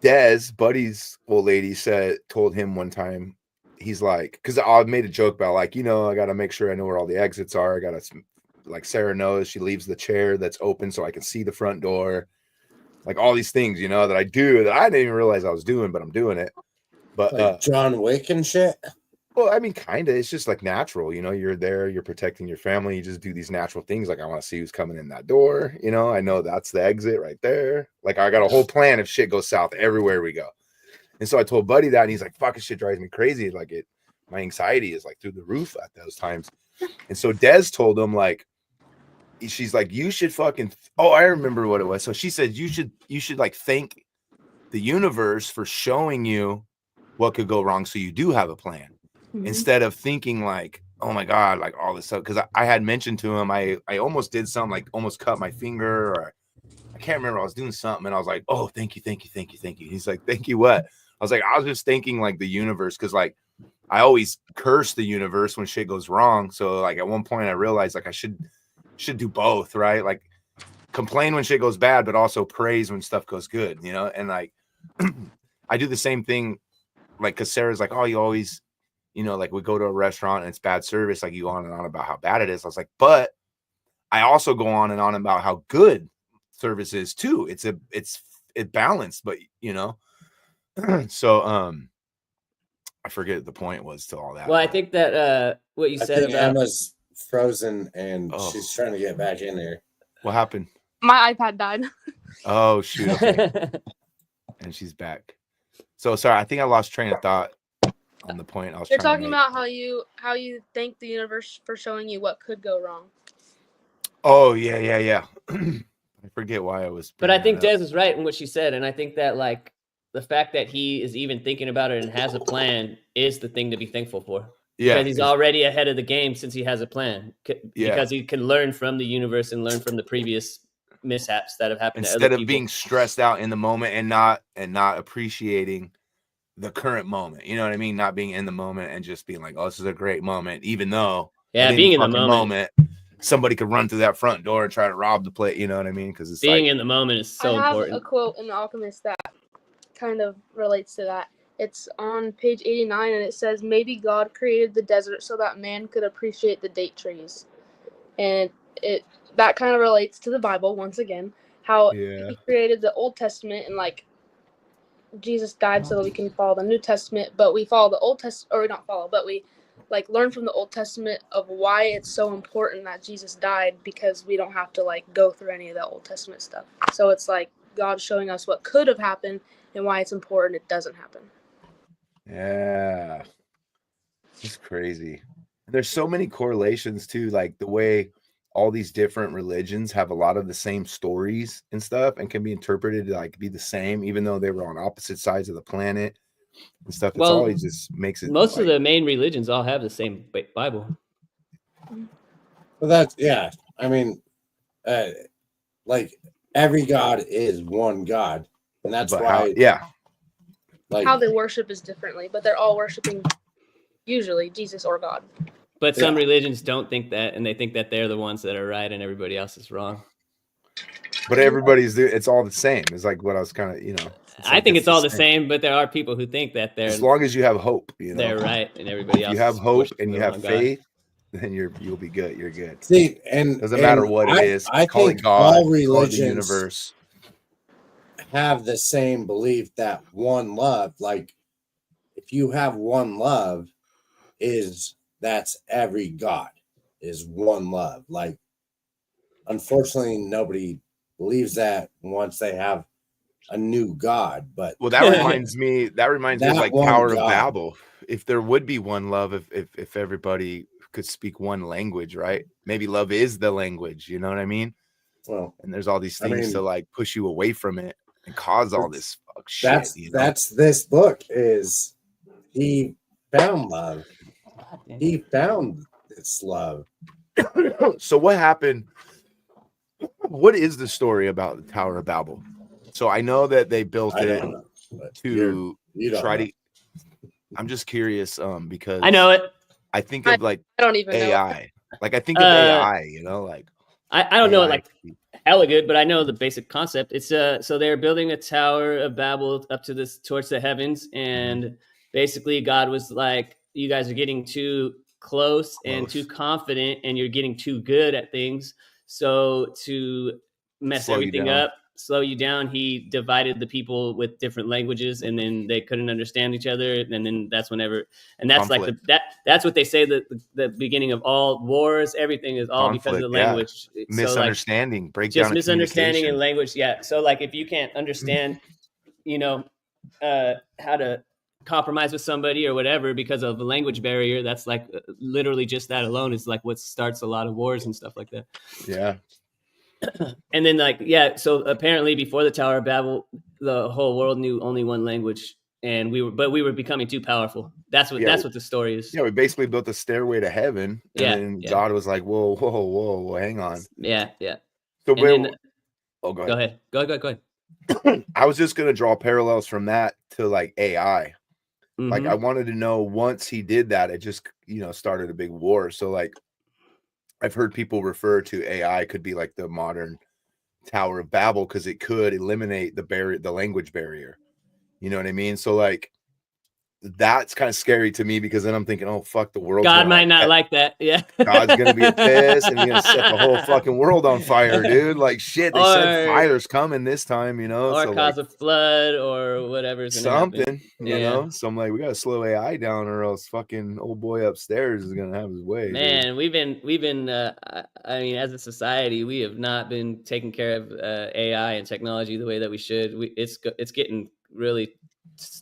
Des, Buddy's old lady, told him one time, he's like, because I made a joke about like, you know, I got to make sure I know where all the exits are. I got to, like, Sarah knows she leaves the chair that's open so I can see the front door. Like all these things, you know, that I do that I didn't even realize I was doing, but I'm doing it. But Like John Wick and shit. well, I mean, kind of. It's just like natural, you know. You're there, you're protecting your family. You just do these natural things. Like I want to see who's coming in that door. You know, I know that's the exit right there. Like I got a whole plan if shit goes south everywhere we go. And so I told Buddy that, and he's like, "Fucking shit drives me crazy. Like my anxiety is like through the roof at those times." And so Des told him like, she's like, "You should fucking." Oh, I remember what it was. So she said, "You should like thank the universe for showing you what could go wrong, so you do have a plan." Mm-hmm. Instead of thinking like, oh my God, like all this stuff. Because I had mentioned to him, I almost did something, like almost cut my finger, or I can't remember. I was doing something and I was like, oh, thank you. He's like, thank you what? I was like, I was just thanking like the universe, because like I always curse the universe when shit goes wrong. So like at one point I realized like I should do both, right? Like complain when shit goes bad, but also praise when stuff goes good, you know? And like I do the same thing, like, because Sarah's like, oh, you always, you know, like we go to a restaurant and it's bad service, like you go on and on about how bad it is. I was like, but I also go on and on about how good service is too. It's balanced, but you know, so I forget the point was to all that. Well, I think that what you said about Emma's frozen and Oh. she's trying to get back in there. What happened? My iPad died. Oh shoot! Okay. And she's back. So sorry, I think I lost train of thought on the point I was. You're trying talking to make. about how you thank the universe for showing you what could go wrong. Oh yeah. I forget why I was. But I think Des is right in what she said, and I think that like the fact that he is even thinking about it and has a plan is the thing to be thankful for. Yeah, because he's already ahead of the game since he has a plan. Yeah. Because he can learn from the universe and learn from the previous mishaps that have happened. Instead to other of people. being stressed out in the moment and not appreciating the current moment, you know what I mean? Not being in the moment and just being like, "Oh, this is a great moment," even though being in the moment, somebody could run through that front door and try to rob the place. You know what I mean? Because it's being like, in the moment is so I have important. a quote in The Alchemist that kind of relates to that. It's on page 89, and it says, "Maybe God created the desert so that man could appreciate the date trees," and that kind of relates to the Bible once again. How he created the Old Testament, and like Jesus died so that we can follow the New Testament, but we follow the Old Testament, or not follow, but we like learn from the Old Testament of why it's so important that Jesus died, because we don't have to like go through any of the Old Testament stuff. So it's like God showing us what could have happened and why it's important it doesn't happen. yeah, it's crazy. There's so many correlations too, like the way all these different religions have a lot of the same stories and stuff, and can be interpreted to like be the same, even though they were on opposite sides of the planet and stuff. It's always just makes it. Most of the main religions all have the same Bible. Well, that's I mean, like every God is one God, and that's why. Like how they worship is differently, but they're all worshiping usually Jesus or God. But some religions don't think that, and they think that they're the ones that are right and everybody else is wrong. But it's all the same. It's like what I was kind of, I think it's all the same, but there are people who think that they're, as long as you have hope, they're right, and everybody else. If you have hope and you have faith, then you'll be good. You're good. See, and doesn't matter what it is. I call think it God, all religions call it the universe have the same belief that one love, like you have one love, that's every God is one love. Like, unfortunately, nobody believes that once they have a new God. But Well, that reminds me of That like one Tower of God. Babel. If there would be one love, if everybody could speak one language, right? Maybe love is the language, you know what I mean? well, And there's all these I things to mean, like push you away from it and cause all this fuck shit, you know? that's this book is he found love. He found this love. So what happened? What is the story about the Tower of Babel? So I know that they built I it don't know. But to you don't try know. to. I'm just curious, because I know it. I think of like I don't even know. AI. Like I think of AI, you know, like I don't know it AI. like hella good, but I know the basic concept. It's so they're building a tower of Babel up to this towards the heavens, and basically God was like, you guys are getting too close and too confident, and you're getting too good at things. So to mess Slow you everything down. up, slow you down, he divided the people with different languages, and then they couldn't understand each other, and then that's whenever, and that's Conflict. like that's what they say that the beginning of all wars, everything is all because of the Conflict, yeah. language. So like misunderstanding, breakdown just of misunderstanding in communication. language. Yeah. So like if you can't understand, you know, how to compromise with somebody or whatever because of the language barrier, that's like literally just that alone is like what starts a lot of wars and stuff like that. Yeah. And then like, yeah, so apparently before the Tower of Babel, the whole world knew only one language, and we were becoming too powerful. That's what the story is. Yeah, we basically built a stairway to heaven, and then God was like, whoa, hang on. Yeah. So And then, go go ahead. I was just gonna draw parallels from that to like AI. Mm-hmm. Like I wanted to know, once he did that, it just, you know, started a big war. So like I've heard people refer to AI could be like the modern Tower of Babel, because it could eliminate the language barrier. You know what I mean? So like that's kind of scary to me, because then I'm thinking, oh fuck, the world. God might not like that. Yeah. God's gonna be pissed, and he's gonna set the whole fucking world on fire, dude. Like shit, they said fire's coming this time, you know, or so cause like, a flood or whatever's gonna something happen. you know. So I'm like, we gotta slow AI down, or else fucking old boy upstairs is gonna have his way. Man, dude. we've been I mean, as a society, we have not been taking care of AI and technology the way that we should. It's getting really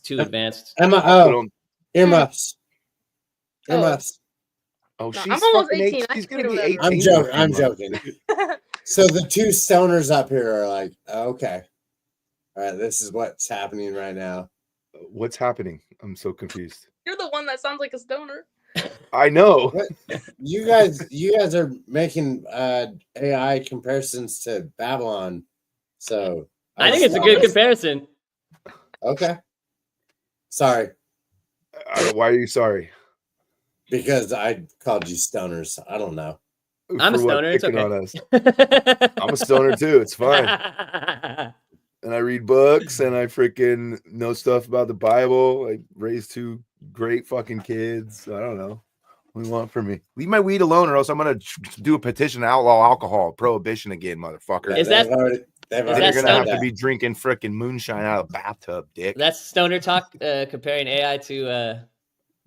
too advanced. Earmuffs. Oh, No, she's I'm almost fucking 18. I She's can gonna be do 18. whatever. I'm joking. So the two stoners up here are like, okay, all right, this is what's happening right now. What's happening? I'm so confused. You're the one that sounds like a stoner. I know. What? You guys are making AI comparisons to Babylon. So I think it's a good comparison. Okay. Sorry. Why are you sorry? Because I called you stoners. I don't know. I'm a stoner. It's Picking okay. on us. I'm a stoner too. It's fine. And I read books, and I freaking know stuff about the Bible. I raised two great fucking kids. I don't know. What do you want from me? Leave my weed alone, or else I'm gonna do a petition to outlaw alcohol, prohibition again, motherfucker. Is that Then you're gonna have to be drinking freaking moonshine out of a bathtub, dick. That's stoner talk, comparing AI to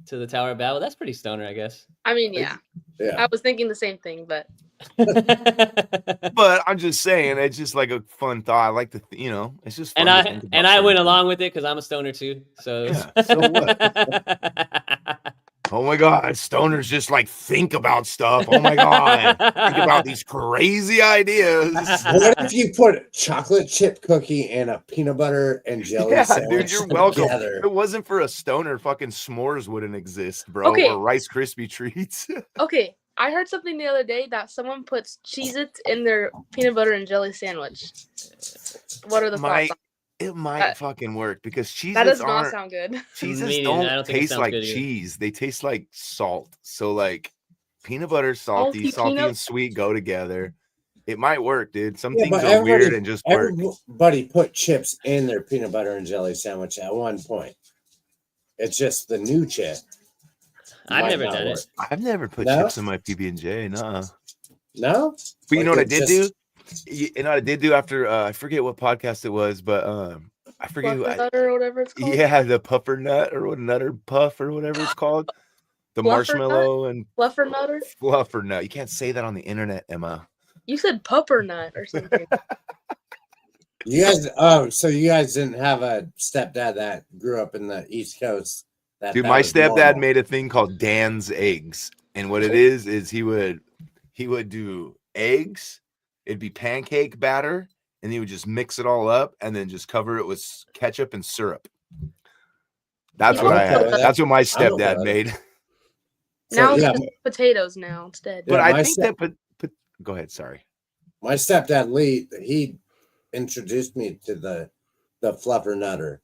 the Tower of Babel. That's pretty stoner, I guess. I mean, yeah. I was thinking the same thing, but But I'm just saying, it's just like a fun thought. I like to, you know, it's just fun. And I went along with it because I'm a stoner too. So yeah, so what? Oh my God, stoners just like think about stuff. Oh my God, think about these crazy ideas. What if you put chocolate chip cookie and a peanut butter and jelly sandwich dude, you're welcome. together? If it wasn't for a stoner, fucking s'mores wouldn't exist, bro. Okay. Or Rice Krispie treats. okay. I heard something the other day that someone puts Cheez-Its in their peanut butter and jelly sandwich. What are the thoughts? It might fucking work, because cheeses that does not sound good. Cheeses don't taste like cheese. They taste like salt. So like peanut butter, salty and sweet go together. It might work, dude. Some things are weird and just work. Everybody put chips in their peanut butter and jelly sandwich at one point. It's just the new chip. I've never done it. I've never put chips in my PB&J. No. No? But you know what I did do? You know what I did do after I forget what podcast it was, but I forget who. Nutter or whatever it's called. Yeah, the puffer nut or what nutter puff or whatever it's called. The Fluffer marshmallow and Fluffer Nutter. fluffer nut. You can't say that on the internet, Emma. You said pupper nut or something. You guys, so you guys didn't have a stepdad that grew up in the East Coast. Dude, that my was stepdad normal. made a thing called Dan's eggs, and what it is he would do eggs. It'd be pancake batter, and he would just mix it all up, and then just cover it with ketchup and syrup. That's I'm what I okay had. with that. That's what my I'm okay stepdad with it. made. Now So, it's yeah, just potatoes now instead. But Yeah, I my think that. But go ahead. Sorry. my stepdad Lee, he introduced me to the fluffer nutter.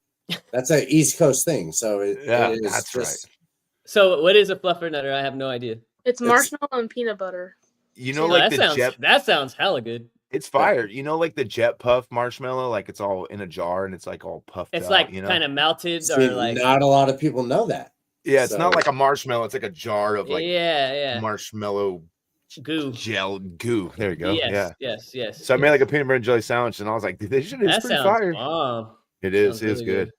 That's an East Coast thing. So it is that's right. just So what is a fluffer nutter? I have no idea. It's marshmallow and peanut butter. You know, Oh, like that sounds hella good. it's fire. You know, like the jet puff marshmallow, like it's all in a jar and it's like all puffed It's out. like you know, kind of melted see, or like not a lot of people know that. yeah, it's not so- like a marshmallow. It's like a jar of like yeah marshmallow goo. gel goo. There you go. Yes, Yeah. yes. So I made like a peanut butter and jelly sandwich, and I was like, dude, this shit is That pretty sounds fire. bomb. It is. Sounds It is really good.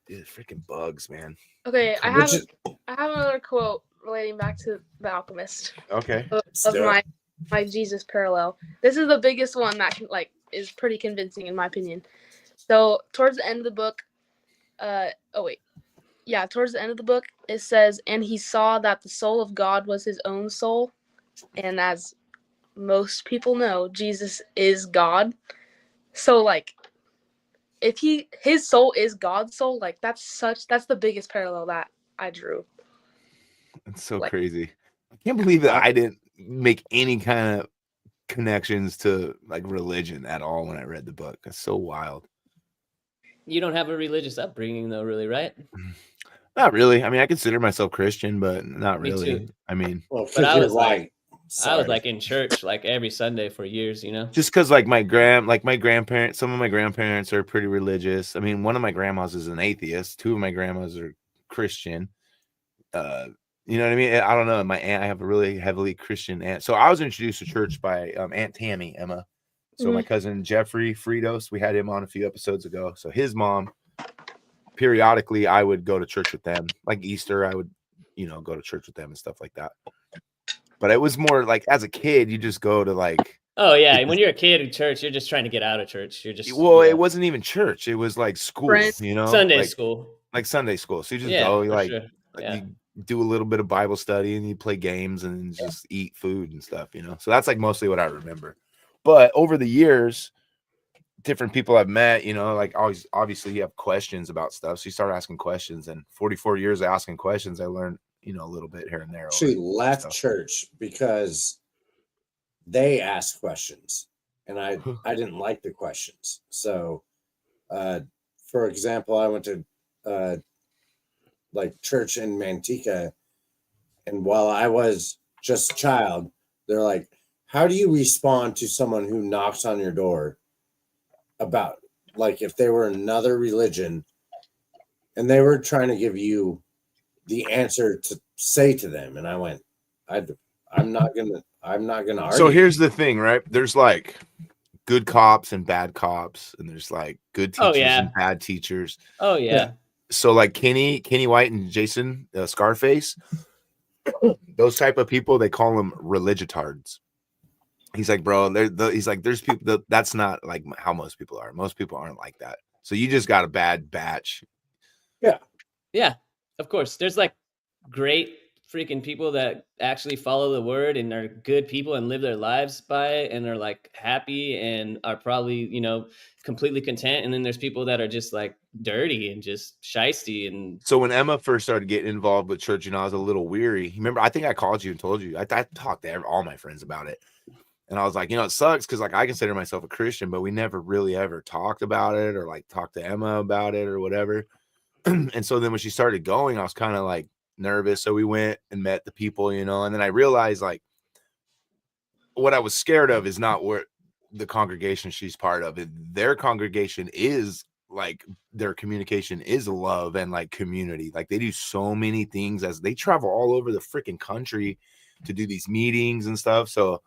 Dude, freaking bugs, man. Okay, I Which have is- I have another quote relating back to the Alchemist Okay. of do it. my Jesus parallel. This is the biggest one that can, like, is pretty convincing in my opinion. So towards the end of the book, towards the end of the book, it says, "And he saw that the soul of God was his own soul," and as most people know, Jesus is God. So like, if his soul is God's soul, like that's the biggest parallel that I drew. It's so Like- crazy. I can't believe that I didn't make any kind of connections to like religion at all when I read the book. It's so wild. You don't have a religious upbringing though, really, right? Not really. I mean, I consider myself Christian, but not Me really. too. I mean, Well, But because I you're was like- white. I was Sorry. like in church like every Sunday for years, you know. just because like my grandparents, some of my grandparents are pretty religious. I mean, one of my grandmas is an atheist. Two of my grandmas are Christian. You know what I mean? I don't know. My aunt, I have a really heavily Christian aunt. So I was introduced to church by Aunt Tammy, Emma. So my cousin Jeffrey Fritos, we had him on a few episodes ago. So his mom, periodically, I would go to church with them. Like Easter, I would, go to church with them and stuff like that. But it was more like as a kid, you just go to like. Oh yeah, when you're a kid in church, you're just trying to get out of church. You're just It wasn't even church. It was like school, Friends. Sunday like, school. like Sunday school. So you just Yeah, go, for like, sure. like Yeah. you do a little bit of Bible study and you play games and just eat food and stuff, So that's like mostly what I remember. But over the years, different people I've met, like always, obviously you have questions about stuff. So you start asking questions, and 44 years of asking questions, I learned, a little bit here and there. She left church because they asked questions, and I didn't like the questions. So, for example, I went to like church in Manteca, and while I was just a child, they're like, "How do you respond to someone who knocks on your door about like if they were another religion, and they were trying to give you the answer to say to them?" And I went, I'm not gonna argue. So here's the thing, right? There's like good cops and bad cops, and there's like good teachers and bad teachers. Oh yeah. So like Kenny White and Jason Scarface, those type of people, they call them religitards. He's like, bro, he's like, there's people that's not like how most people are. Most people aren't like that. So you just got a bad batch. Yeah, of course. There's like great freaking people that actually follow the word and are good people and live their lives by it and are like happy and are probably, completely content. And then there's people that are just like dirty and just shisty. And so when Emma first started getting involved with church, I was a little weary. Remember, I think I called you and told you. I talked to all my friends about it. And I was like, it sucks because like I consider myself a Christian, but we never really ever talked about it or like talked to Emma about it or whatever. And so then when she started going, I was kind of like nervous. So we went and met the people, and then I realized like what I was scared of is not where the congregation she's part of. Their congregation is like their communication is love and like community. Like they do so many things as they travel all over the freaking country to do these meetings and stuff. So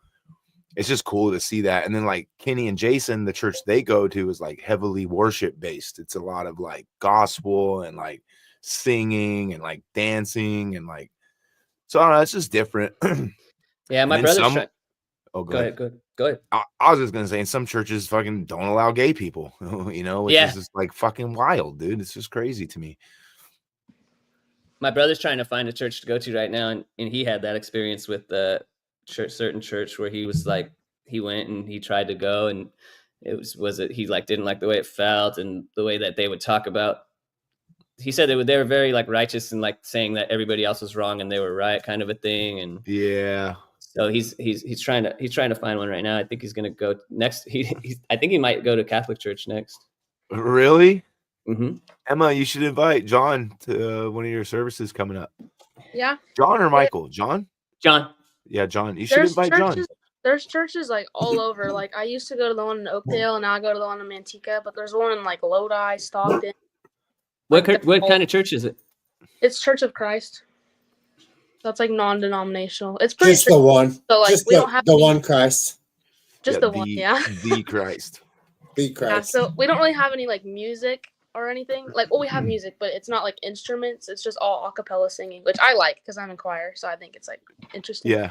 it's just cool to see that. And then like Kenny and Jason, the church they go to is like heavily worship based. It's a lot of like gospel and like singing and like dancing and like, so I don't know, it's just different. Yeah, my then brother's some- trying. Oh, Go ahead. Go ahead. I was just gonna say, in some churches fucking don't allow gay people, you know, which Yeah. is just like fucking wild, dude. It's just crazy to me. My brother's trying to find a church to go to right now, and he had that experience with the certain church where he was like, he went and he tried to go, and he like didn't like the way it felt and the way that they would talk about. He said they were very like righteous and like saying that everybody else was wrong and they were right, kind of a thing. And Yeah. so he's trying to find one right now. I think he's gonna go next. I think he might go to Catholic church next. Really? Mm-hmm. Emma, you should invite John to one of your services coming up. Yeah. John or Michael? John? John. Yeah, John. You should invite John. There's churches like all over. Like I used to go to the one in Oakdale, and now I go to the one in Manteca. But there's one in like Lodi, Stockton. What kind of church is it? It's Church of Christ. That's like non-denominational. It's pretty Just the one. So like Just we don't have the any- one Christ. just the one, yeah. The Christ. The Yeah, Christ. so we don't really have any like music or anything. Like, well, we have music, but it's not like instruments. It's just all a cappella singing, which I like because I'm in choir, so I think it's like interesting. Yeah.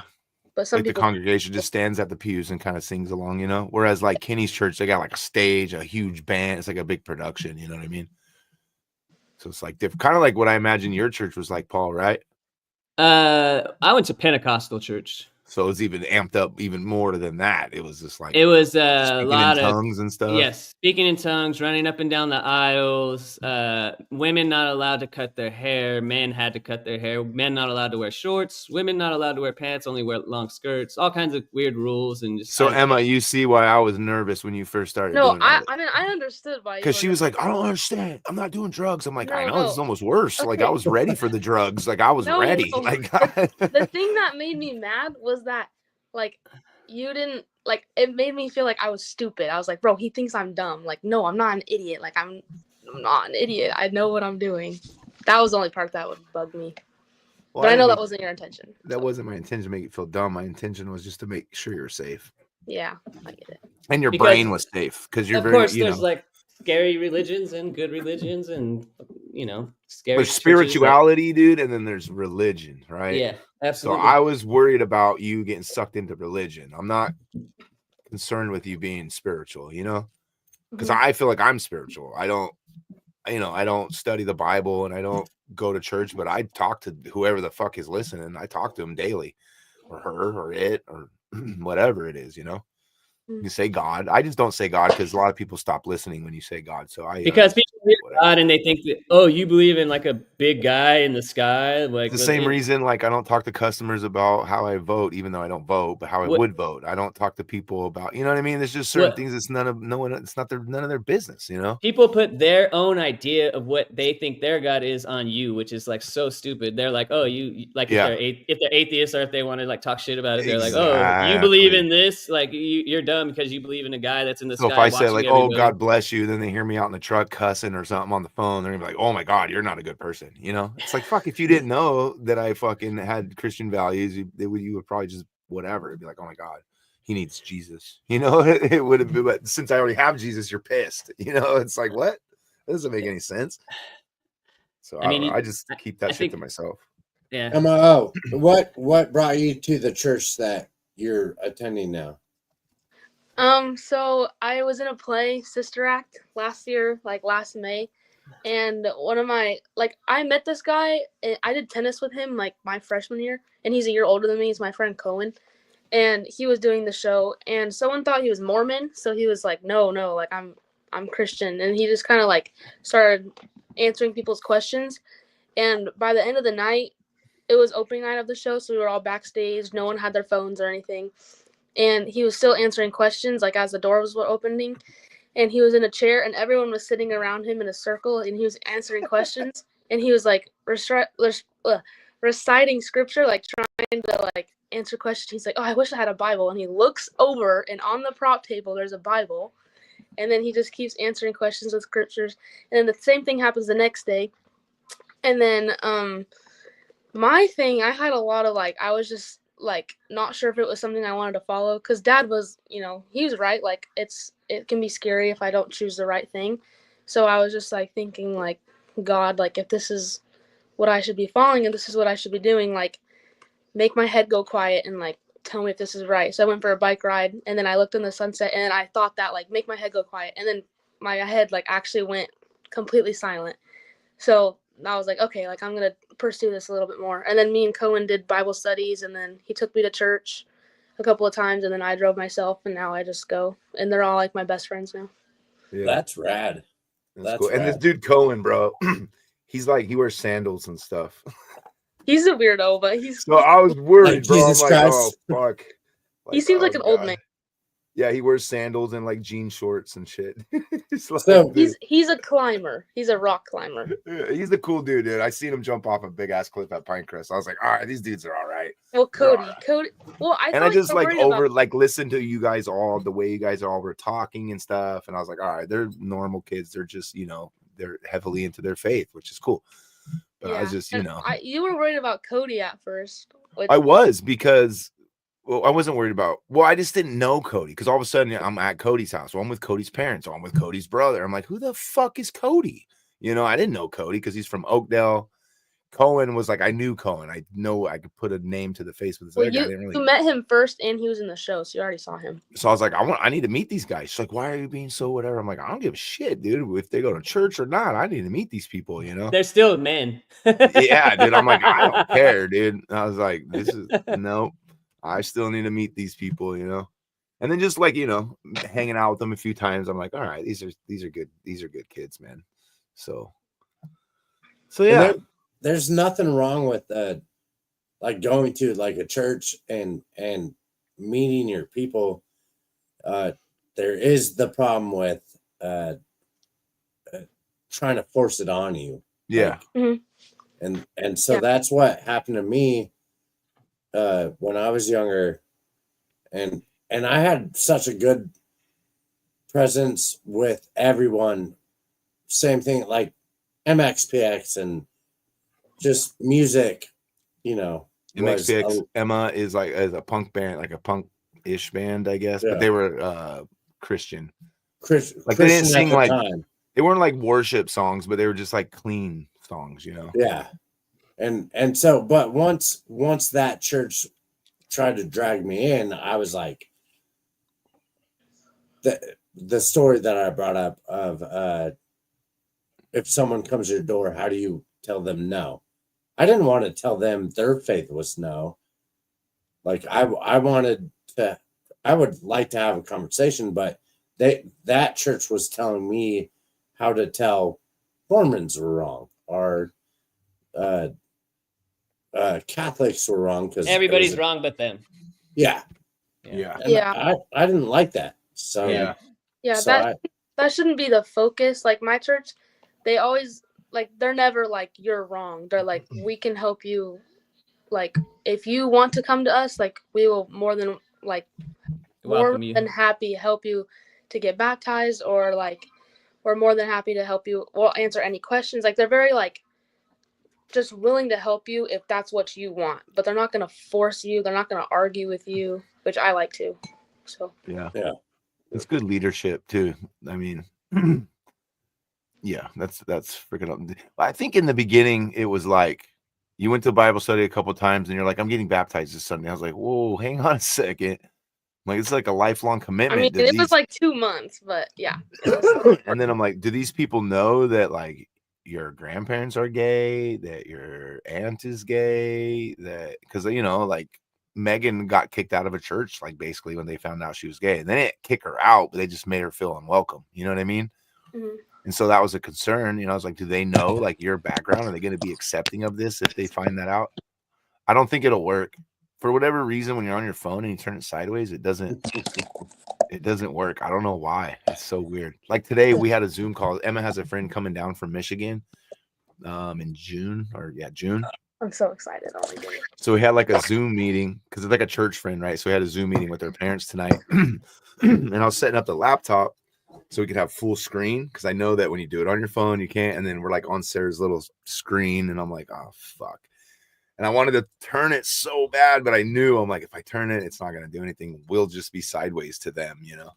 But some Like the people, congregation just stands at the pews and kind of sings along, you know? Whereas like Kenny's church, they got like a stage, a huge band. It's like a big production, you know what I mean? So it's like different, kind of like what I imagine your church was like, Paul, right? I went to Pentecostal church. So it was even amped up even more than that. It was just like It was a speaking lot in of tongues and stuff. Yes, speaking in tongues, running up and down the aisles. Women not allowed to cut their hair. Men had to cut their hair. Men not allowed to wear shorts. Women not allowed to wear pants. Only wear long skirts. All kinds of weird rules and just. So Emma, you see why I was nervous when you first started. no, doing I mean I understood why. because she was like, I don't understand. I'm not doing drugs. I'm like, I know No. this is almost worse. Like I Okay. was ready for the drugs. Like I was No, ready. no. Like The thing that made me mad was that like you didn't like it made me feel like I was stupid. I was like, bro, he thinks I'm dumb. Like, no, I'm not an idiot. Like I'm not an idiot. I know what I'm doing. That was the only part that would bug me. Well, But I know didn't that make- wasn't your intention. that so, wasn't my intention to make you feel dumb. My intention was just to make sure you're safe yeah, I get it. and your Because- brain was safe because you're Of very, course, you there's know. like scary religions and good religions, and scary. There's churches that- spirituality, dude, and then there's religion, right? Yeah, So absolutely. I was worried about you getting sucked into religion. I'm not concerned with you being spiritual, you know, because Mhm. I feel like I'm spiritual. I don't study the Bible and I don't go to church, but I talk to whoever the fuck is listening. I talk to them daily, or her, or it, or whatever it is, you know. Mm. You say God. I just don't say God because a lot of people stop listening when you say God. So I Because people hear whatever. God and they think that, oh, you believe in like a big guy in the sky, like It's the same reason, like I don't talk to customers about how I vote, even though I don't vote, but how I What- would vote. I don't talk to people about, you know what I mean? There's just certain What- things that's none of their business, you know? People put their own idea of what they think their God is on you, which is like so stupid. They're like, oh, like Yeah. if they're atheists or if they want to like talk shit about it, they're like, oh, you believe in this, like you're dumb because you believe in a guy that's in the So sky. if I say like, watching oh, everybody. God bless you, then they hear me out in the truck cussing or something on the phone, they're gonna be like, oh my God, you're not a good person. You know, it's like, fuck, if you didn't know that I fucking had Christian values, you would probably just whatever. It'd be like, oh my God, he needs Jesus. You know, it would have been, but since I already have Jesus, you're pissed. You know, it's like, what? That doesn't make any sense. So I mean, I just keep that I shit think- to myself. Yeah. MO, what brought you to the church that you're attending now? So I was in a play, Sister Act, last year, like last May, and one of my I met this guy. And I did tennis with him like my freshman year, and he's a year older than me. He's my friend Cohen, and he was doing the show, and someone thought he was Mormon, so he was like, no, like I'm Christian, and he just kind of like started answering people's questions, and by the end of the night, it was opening night of the show, so we were all backstage. No one had their phones or anything. And he was still answering questions, like as the doors were opening. And he was in a chair, and everyone was sitting around him in a circle, and he was answering questions. And he was like reciting scripture, like trying to like answer questions. He's like, "Oh, I wish I had a Bible." And he looks over, and on the prop table there's a Bible. And then he just keeps answering questions with scriptures. And then the same thing happens the next day. And then my thing, I had a lot of I was just like not sure if it was something I wanted to follow, because Dad was, you know, he was right. Like it can be scary if I don't choose the right thing. So I was just like thinking like, God, like if this is what I should be following and this is what I should be doing, like make my head go quiet and like tell me if this is right. So I went for a bike ride, and then I looked in the sunset, and I thought that like make my head go quiet, and then my head like actually went completely silent. So I was like, okay, like I'm gonna pursue this a little bit more. And then me and Cohen did Bible studies, and then he took me to church a couple of times, and then I drove myself, and now I just go, and they're all like my best friends now. Yeah, That's rad. that's that's cool. And this rad. dude Cohen, bro, he's like he wears sandals and stuff. He's a weirdo, but he's So I was worried, Like bro. Jesus I'm like, Christ. oh fuck. he seems oh, like an old God. man. Yeah, he wears sandals and like jean shorts and shit. It's like, So- dude, He's a climber. He's a rock climber. yeah, he's the cool dude, dude. I seen him jump off a big ass cliff at Pinecrest. I was like, all right, these dudes are all right. Well, Cody. Well, I And thought I you just were like worried over about. like listen to you guys all the way you guys all were talking and stuff. And I was like, all right, they're normal kids. They're just, you know, they're heavily into their faith, which is cool. But I was just, you And know, you were worried about Cody at first. Which, I was because, well, I wasn't worried about, well, I just didn't know Cody because all of a sudden I'm at Cody's house. Well, I'm with Cody's parents. Or I'm with Cody's brother. I'm like, who the fuck is Cody? You know, I didn't know Cody because he's from Oakdale. Cohen was like, I knew Cohen. I know I could put a name to the face with this well, other guy. I you didn't really. you met him first, and he was in the show, so you already saw him. So I was like, I need to meet these guys. She's like, why are you being so whatever? I'm like, I don't give a shit, dude. If they go to church or not, I need to meet these people, you know? They're still men. Yeah, dude. I'm like, I don't care, dude. I was like, this is no, I still need to meet these people, you know? And then just like, you know, hanging out with them a few times, I'm like, all right, these are good kids, man. So And yeah. there's nothing wrong with like going to like a church and meeting your people. There is the problem with trying to force it on you. Yeah. Like, and so Yeah. that's what happened to me when I was younger, and I had such a good presence with everyone. Same thing like MXPX and just music, you know. was MXPX a- Emma is like as a punk band, like a punk-ish band, I guess. Yeah. But they were Christian. Like they didn't sing like time. they weren't like worship songs, but they were just like clean songs, you know. Yeah. And so but once that church tried to drag me in, I was like the story that I brought up of if someone comes to your door, how do you tell them no? I didn't want to tell them their faith was no. Like I wanted to, I would like to have a conversation, but that church was telling me how to tell Mormons were wrong or Catholics were wrong because Everybody's wrong but them. Yeah, Yeah. and I didn't like that. So Yeah, so that shouldn't be the focus. Like my church, they always like they're never like you're wrong. They're like we can help you. Like if you want to come to us, like we will more than Welcome you. happy help you to get baptized, or like we're more than happy to help you. We'll answer any questions. Like they're very like just willing to help you if that's what you want, but they're not gonna force you. They're not gonna argue with you, which I like to. So Yeah. It's good leadership too. I mean, yeah, that's freaking. I think in the beginning it was like you went to Bible study a couple of times and you're like, I'm getting baptized this Sunday. I was like, whoa, hang on a second. Like it's like a lifelong I commitment. mean, it was like 2 months, but yeah. And then I'm like, do these people know that like your grandparents are gay, that your aunt is gay, that because you know, like Megan got kicked out of a church, like basically when they found out she was gay, and they didn't kick her out, but they just made her feel unwelcome. You know what I mean? Mhm. And so that was a concern. You know, I was like, do they know like your background? Are they going to be accepting of this if they find that out? I don't think it'll work. For whatever reason, when you're on your phone and you turn it sideways, it doesn't work. I don't know why. It's so weird. Like today we had a Zoom call. Emma has a friend coming down from Michigan in June. I'm so excited. Oh my goodness. So we had like a Zoom meeting because it's like a church friend, right? So we had a Zoom meeting with their parents tonight. And I was setting up the laptop so we could have full screen because I know that when you do it on your phone, you can't. And then we're like on Sarah's little screen, and I'm like, oh fuck. And I wanted to turn it so bad, but I knew, I'm like, if I turn it, it's not going to do anything. We'll just be sideways to them, you know?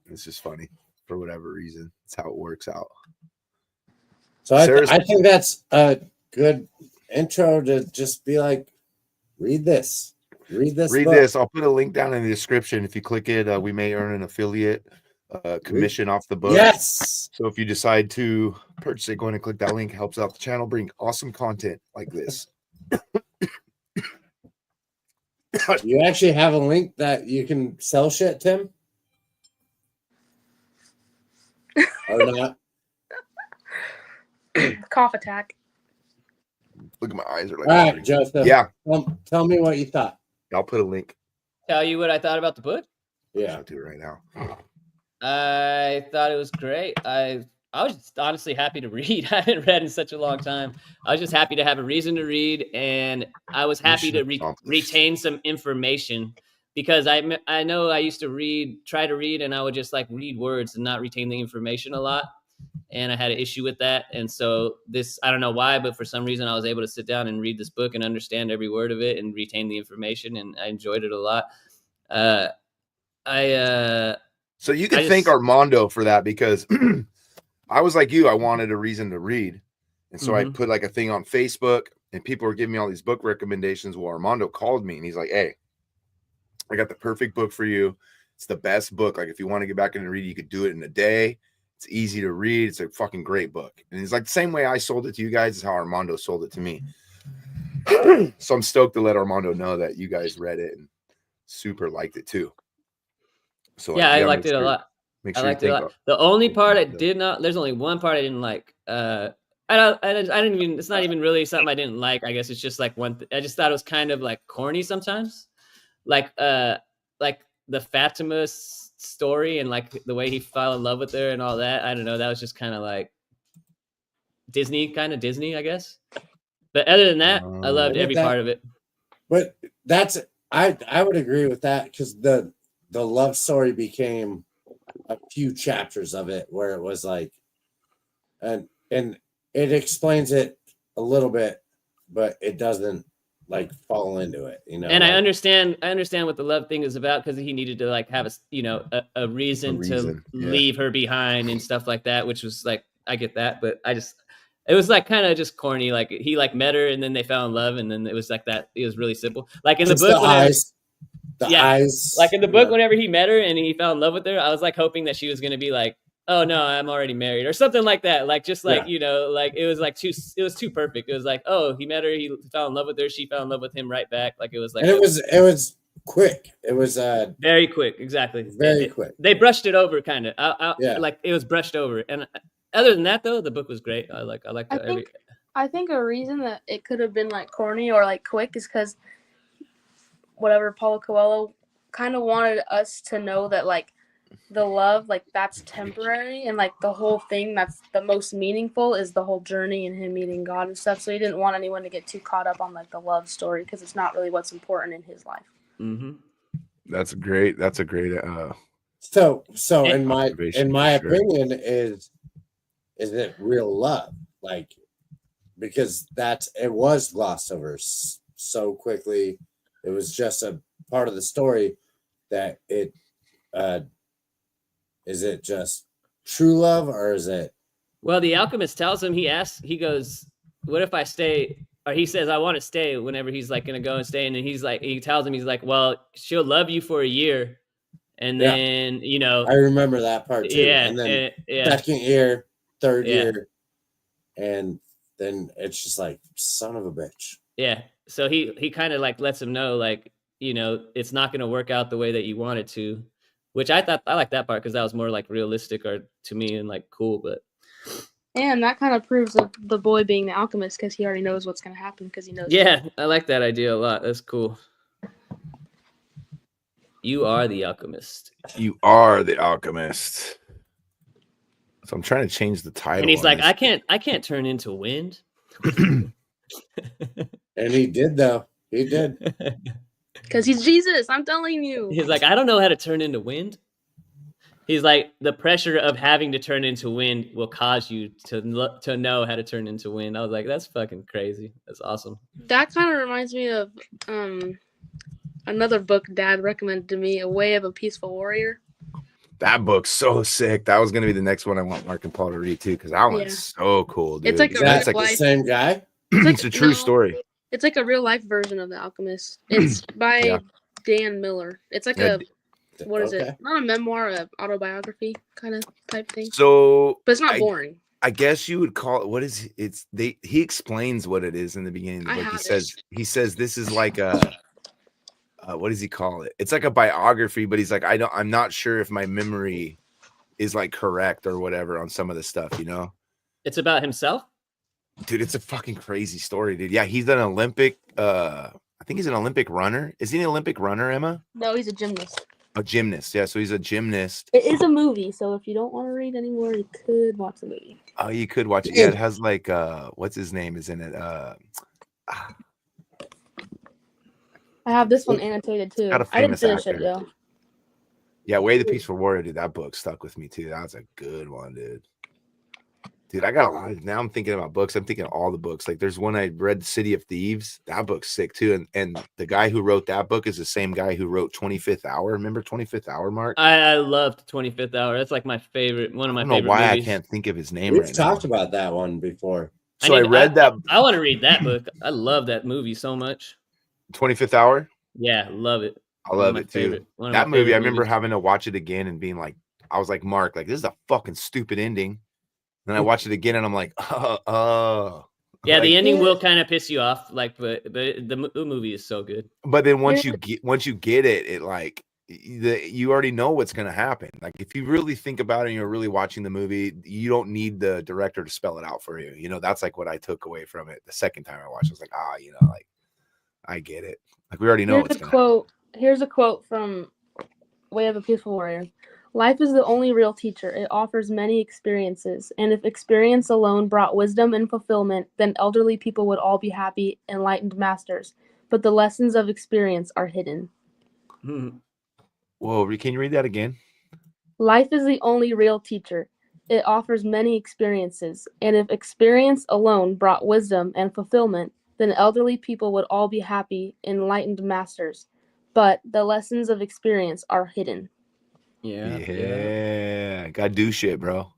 It's just funny for whatever reason. It's how it works out. So Sarah's- I think that's a good intro to just be like, read this. Read this. Read book. this. I'll put a link down in the description. If you click it, we may earn an affiliate commission off the book. Yes. So if you decide to purchase it, go ahead and click that link. It helps out the channel, bring awesome content like this. You actually have a link that you can sell shit, Tim? Or not? Cough attack. Look at my eyes are like. All right, Joseph. Yeah. Tell me what you thought. I'll put a link. Tell you what I thought about the book. Yeah. I'll do it right now. I thought it was great. I was just honestly happy to read. I haven't read in such a long time. I was just happy to have a reason to read, and I was happy to retain some information, because I know I used to try to read, and I would just like read words and not retain the information a lot, and I had an issue with that. And so this, I don't know why, but for some reason I was able to sit down and read this book and understand every word of it and retain the information, and I enjoyed it a lot. So you can thank Armando for that, because I was like you, I wanted a reason to read. And so I put like a thing on Facebook, and people were giving me all these book recommendations. Well, Armando called me and he's like, hey, I got the perfect book for you. It's the best book. Like if you want to get back in and read, you could do it in a day. It's easy to read. It's a fucking great book. And it's like the same way I sold it to you guys is how Armando sold it to me. So I'm stoked to let Armando know that you guys read it and super liked it too. So yeah, I liked it a lot. Make sure I liked it a lot. The only part I did not, there's only one part I didn't like. I didn't even, it's not even really something I didn't like. I guess it's just like I just thought it was kind of like corny sometimes. Like the Fatima story and like the way he fell in love with her and all that. I don't know. That was just kind of like Disney, I guess. But other than that, I loved every part of it. But I would agree with that, because the love story became a few chapters of it where it was like, and it explains it a little bit, but it doesn't like fall into it, you know. And I understand what the love thing is about, because he needed to like have a reason to leave her behind and stuff like that, which was like, I get that, but it was like kind of just corny. Like he like met her and then they fell in love, and then it was like that. It was really simple. Like in the book, the eyes. Like in the book, whenever he met her and he fell in love with her, I was like hoping that she was gonna be like, oh no, I'm already married, or something like that. Like just like you know, like it was like it was too perfect. It was like, oh, he met her, he fell in love with her, she fell in love with him right back. Like it was like, and it was quick. It was very quick, exactly. Very quick. They brushed it over, kind of. Yeah. Like it was brushed over. And other than that, though, the book was great. I think a reason that it could have been like corny or like quick is because whatever Paulo Coelho kind of wanted us to know that like the love, like that's temporary, and like the whole thing that's the most meaningful is the whole journey and him meeting God and stuff. So he didn't want anyone to get too caught up on like the love story, because it's not really what's important in his life. Mm-hmm. That's a great so in my opinion, is it real love? Like, because it was glossed over so quickly. It was just a part of the story that it is it just true love, or is it? Well, the alchemist tells him, he goes, what if I stay? Or he says, I want to stay, whenever he's like going to go and stay. And then he tells him, he's like, well, she'll love you for a year. And then, you know, I remember that part too. Yeah. And then second year, third year. And then it's just like, son of a bitch. Yeah. So he kind of like lets him know, like, you know, it's not going to work out the way that you want it to, which I like that part, because that was more like realistic or to me and like cool. But and that kind of proves the boy being the alchemist, because he already knows what's going to happen, because he knows. Yeah, I like that idea a lot. That's cool. You are the alchemist. You are the alchemist. So I'm trying to change the title. And he's like, I can't turn into wind. And he did, though. He did. Because he's Jesus, I'm telling you. He's like, I don't know how to turn into wind. He's like, the pressure of having to turn into wind will cause you to know how to turn into wind. I was like, that's fucking crazy. That's awesome. That kind of reminds me of another book Dad recommended to me, A Way of a Peaceful Warrior. That book's so sick. That was gonna be the next one I want Mark and Paul to read too, because that one's so cool, dude. It's like Is a that real the life. same guy? It's a true story. It's like a real life version of The Alchemist. It's by Yeah. Dan Miller. It's like Yeah. what is Okay. it? Not a memoir, a autobiography kind of type thing. So But it's not boring. I guess you would call it, what is it's they he explains what it is in the beginning of the I book. have He says this is like a what does he call it? It's like a biography, but he's like, I'm not sure if my memory is like correct or whatever on some of the stuff, you know. It's about himself. Dude, it's a fucking crazy story, dude. Yeah, he's an Olympic I think he's an Olympic runner. Is he an Olympic runner, Emma? No, he's a gymnast. A gymnast. Yeah, so he's a gymnast. It is a movie, so if you don't want to read anymore, you could watch the movie. Oh, you could watch it. Yeah, it has like what's his name is in it? I have this one annotated too. Got a I didn't famous finish it actor. though. Yeah, Way the Peaceful Warrior, dude. That book stuck with me too. That's a good one, dude. Dude, I got a lot. Now I'm thinking about books. I'm thinking of all the books. Like there's one I read, City of Thieves. That book's sick too. And the guy who wrote that book is the same guy who wrote 25th Hour. Remember 25th Hour, Mark? I loved 25th Hour. That's like my favorite, one of my I don't know favorite why movies. I can't think of his name We've right now. talked about that one before. So I read that I want to read that book. I love that movie so much. 25th Hour. Yeah, love it. I love it too. That movie, I remember having to watch it again and being like, I was like, Mark, like this is a fucking stupid ending. Then I watched it again and I'm like, oh. Yeah, like, the ending will kind of piss you off, like, but the movie is so good. But then once you get it, it like you already know what's gonna happen. Like if you really think about it and you're really watching the movie, you don't need the director to spell it out for you. You know, that's like what I took away from it the second time I watched. I was like, you know, like I get it. Like we already know what's gonna happen. Here's a quote from Way of a Peaceful Warrior. Life is the only real teacher. It offers many experiences, and if experience alone brought wisdom and fulfillment, then elderly people would all be happy, enlightened masters. But the lessons of experience are hidden. Whoa, can you read that again? Life is the only real teacher. It offers many experiences, and if experience alone brought wisdom and fulfillment, then elderly people would all be happy, enlightened masters. But the lessons of experience are hidden. Yeah. Gotta do shit, bro.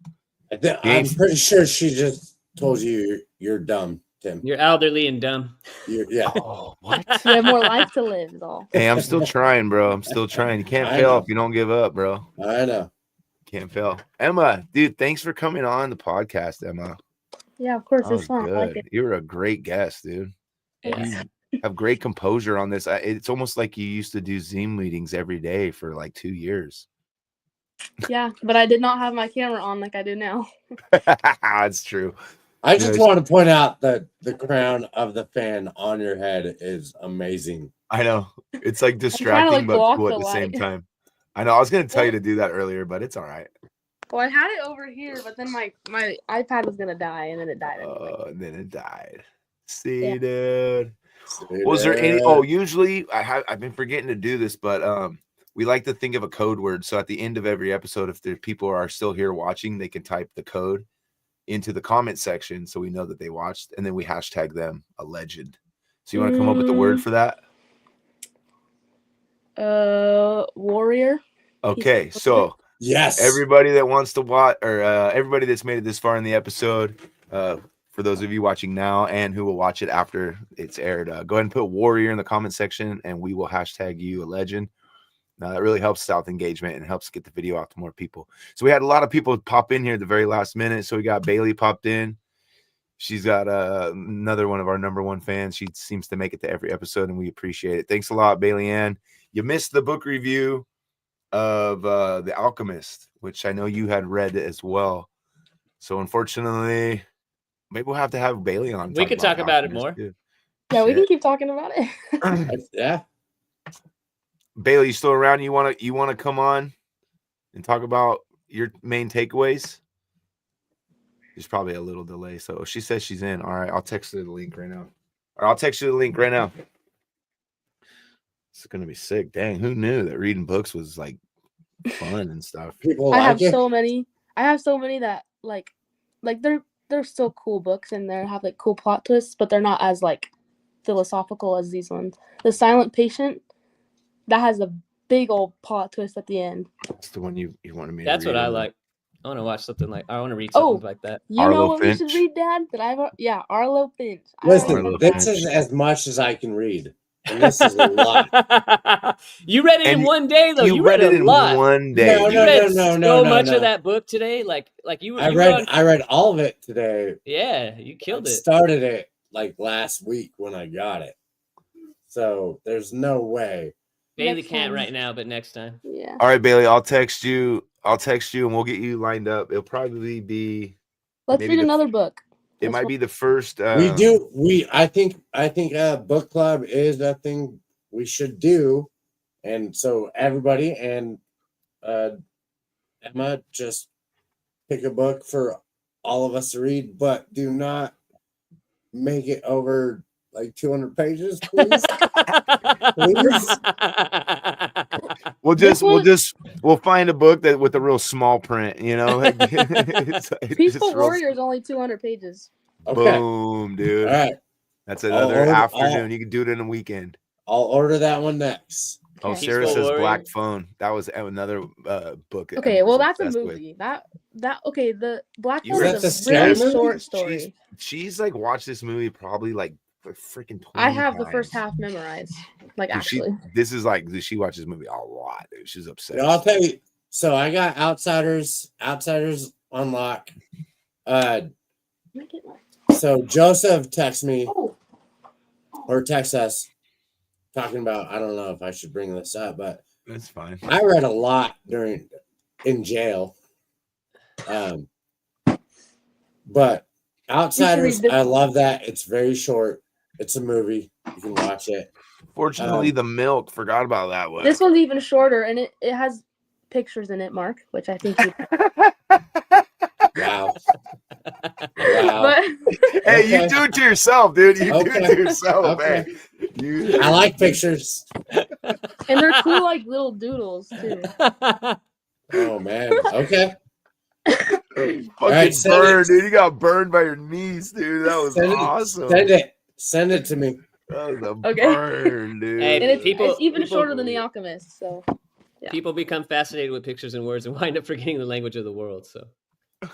I'm pretty sure she just told you you're dumb, Tim. You're elderly and dumb. Yeah. Oh, what? You have more life to live, is all. Hey, I'm still trying, bro. I'm still trying. You can't fail if you don't give up, bro. I know. Can't fail. Emma, dude, thanks for coming on the podcast, Emma. Yeah, of course. That It's was fun. I like good. it. You were a great guest, dude. Yeah. You have great composure on this. It's almost like you used to do Zoom meetings every day for like 2 years. Yeah, but I did not have my camera on like I do now. That's true. I just want to point out that the crown of the fan on your head is amazing. I know. It's like distracting, but cool at the same time. I know. I was going to tell you to do that earlier, but it's all right. Well, I had it over here, but then my iPad was going to die, and then it died anyway. And then it died. See, dude. See, Was there any? dude. Oh, usually I've been forgetting to do this, but we like to think of a code word. So at the end of every episode, if there people are still here watching, they can type the code into the comment section so we know that they watched, and then we hashtag them a legend. So you want to come up with the word for that? Warrior. Okay, so yes, everybody that wants to watch, or everybody that's made it this far in the episode, for those of you watching now and who will watch it after it's aired, go ahead and put warrior in the comment section, and we will hashtag you a legend. Now that really helps South engagement and helps get the video out to more people. So we had a lot of people pop in here at the very last minute. So we got Bailey popped in. She's got another one of our #1 fans. She seems to make it to every episode, and we appreciate it. Thanks a lot, Bailey Ann. You missed the book review of The Alchemist, which I know you had read as well. So unfortunately, maybe we'll have to have Bailey on. We could talk about it more. Too. Yeah, we can keep talking about it. yeah. Bailey, you still around? You wanna come on and talk about your main takeaways? There's probably a little delay. So she says she's in. All right, I'll text her the link right now. Or I'll text you the link right now. It's gonna be sick. Dang, who knew that reading books was like fun and stuff. People I like have it. so many. I have so many that like they're still cool books and they have like cool plot twists, but they're not as like philosophical as these ones. The Silent Patient, that has a big old plot twist at the end. That's the one you wanted me That's to read. what I on the- like. I want to watch something like. I want to read Oh, something like that. You know Arlo what we should Finch. read, Dad? Yeah, Arlo Finch. I Listen, Arlo recommend this that. is Finch. as much as I can read. And this is a lot. You read it in And one day, though. You You read read it a in lot. one day. No, You no, read no, so much no. of that book today. Like you were. I you were read on, I read all of it today. Yeah, you I killed it. started it like last week when I got it. So there's no way. Bailey Next can't time. right now, but next time. Yeah. All right, Bailey, I'll text you and we'll get you lined up. It'll probably be Let's maybe read another book. it might be the first I think book club is a thing we should do. And so everybody and Emma, just pick a book for all of us to read, but do not make it over like 200 pages, please. Please. we'll find a book that with a real small print, you know. It's like Peaceful just real- Warrior is only 200 pages. Okay. Boom, dude. All right. That's another order- afternoon. You can do it in a weekend. I'll order that one next. Oh, Okay. Sarah Peaceful says Warrior. Black Phone. That was another book. Okay, Emma well was that's a obsessed movie. with. That okay, the Black You Phone read is the a scary really movie? short story. She's like watched this movie probably like freaking 20 I have the first times. half memorized. Like Dude, actually. this is like she watches this movie a lot, dude. She's obsessed. Yeah, I'll tell you. So I got Outsiders on lock. So Joseph texts me or texts us talking about, I don't know if I should bring this up, but That's fine. I read a lot in jail. But Outsiders, this I one. love that. It's very short. It's a movie. You can watch it. Fortunately, the milk forgot about that one. This one's even shorter and it has pictures in it, Mark, which I think you Wow. Wow. but Hey, Okay. you do it to yourself, dude. You do it Okay. to yourself, Okay. hey. You, I like pictures. and they're cool like little doodles too. Oh man. Okay. fucking right, send burned, it. dude. You got burned by your niece, dude. That was Send it. awesome. Send it to me. That was a Okay. burn, dude. Hey, And it's People- even people- shorter than The Alchemist, so Yeah. People become fascinated with pictures and words and wind up forgetting the language of the world. So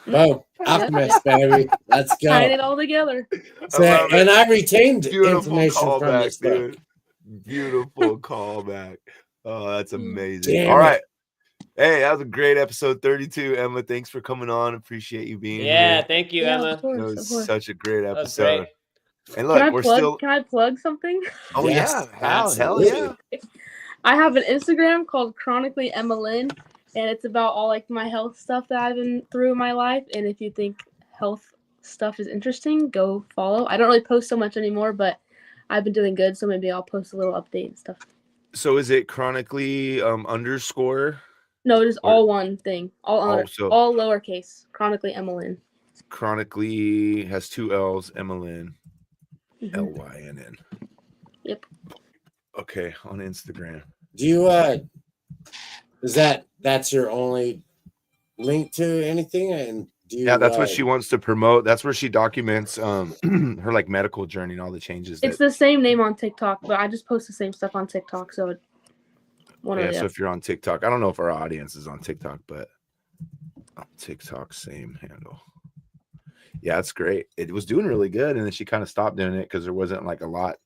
Boom. Alchemist, baby. Let's tying go. it all together. So, I love it. and I retained Beautiful information from callback, this book. dude. Beautiful callback. Oh, that's amazing. Damn All it. right. Hey, that was a great episode 32. Emma, thanks for coming on. Appreciate you being yeah, here. thank you, Yeah, Emma. of course, That of was course. such a great That was episode. great. And look, we're still. Can I plug something? Oh Yes, yeah, hell absolutely. yeah. I have an Instagram called Chronically Emma Lynn, and it's about all like my health stuff that I've been through in my life. And if you think health stuff is interesting, go follow. I don't really post so much anymore, but I've been doing good, so maybe I'll post a little update and stuff. So is it chronically underscore? No, it is Or- all one thing, all so- all lowercase. Chronically Emma Lynn. Chronically has two L's, Emmalyn, Mhm. Lynn. Yep. Okay, on Instagram. Do you is that's your only link to anything? And do you Yeah, that's what she wants to promote. That's where she documents her like medical journey and all the changes. It's the same name on TikTok, but I just post the same stuff on TikTok. So one Yeah, of so the if you're on TikTok, I don't know if our audience is on TikTok, but on TikTok, same handle. Yeah, it's great. It was doing really good, and then she kind of stopped doing it because there wasn't like a lot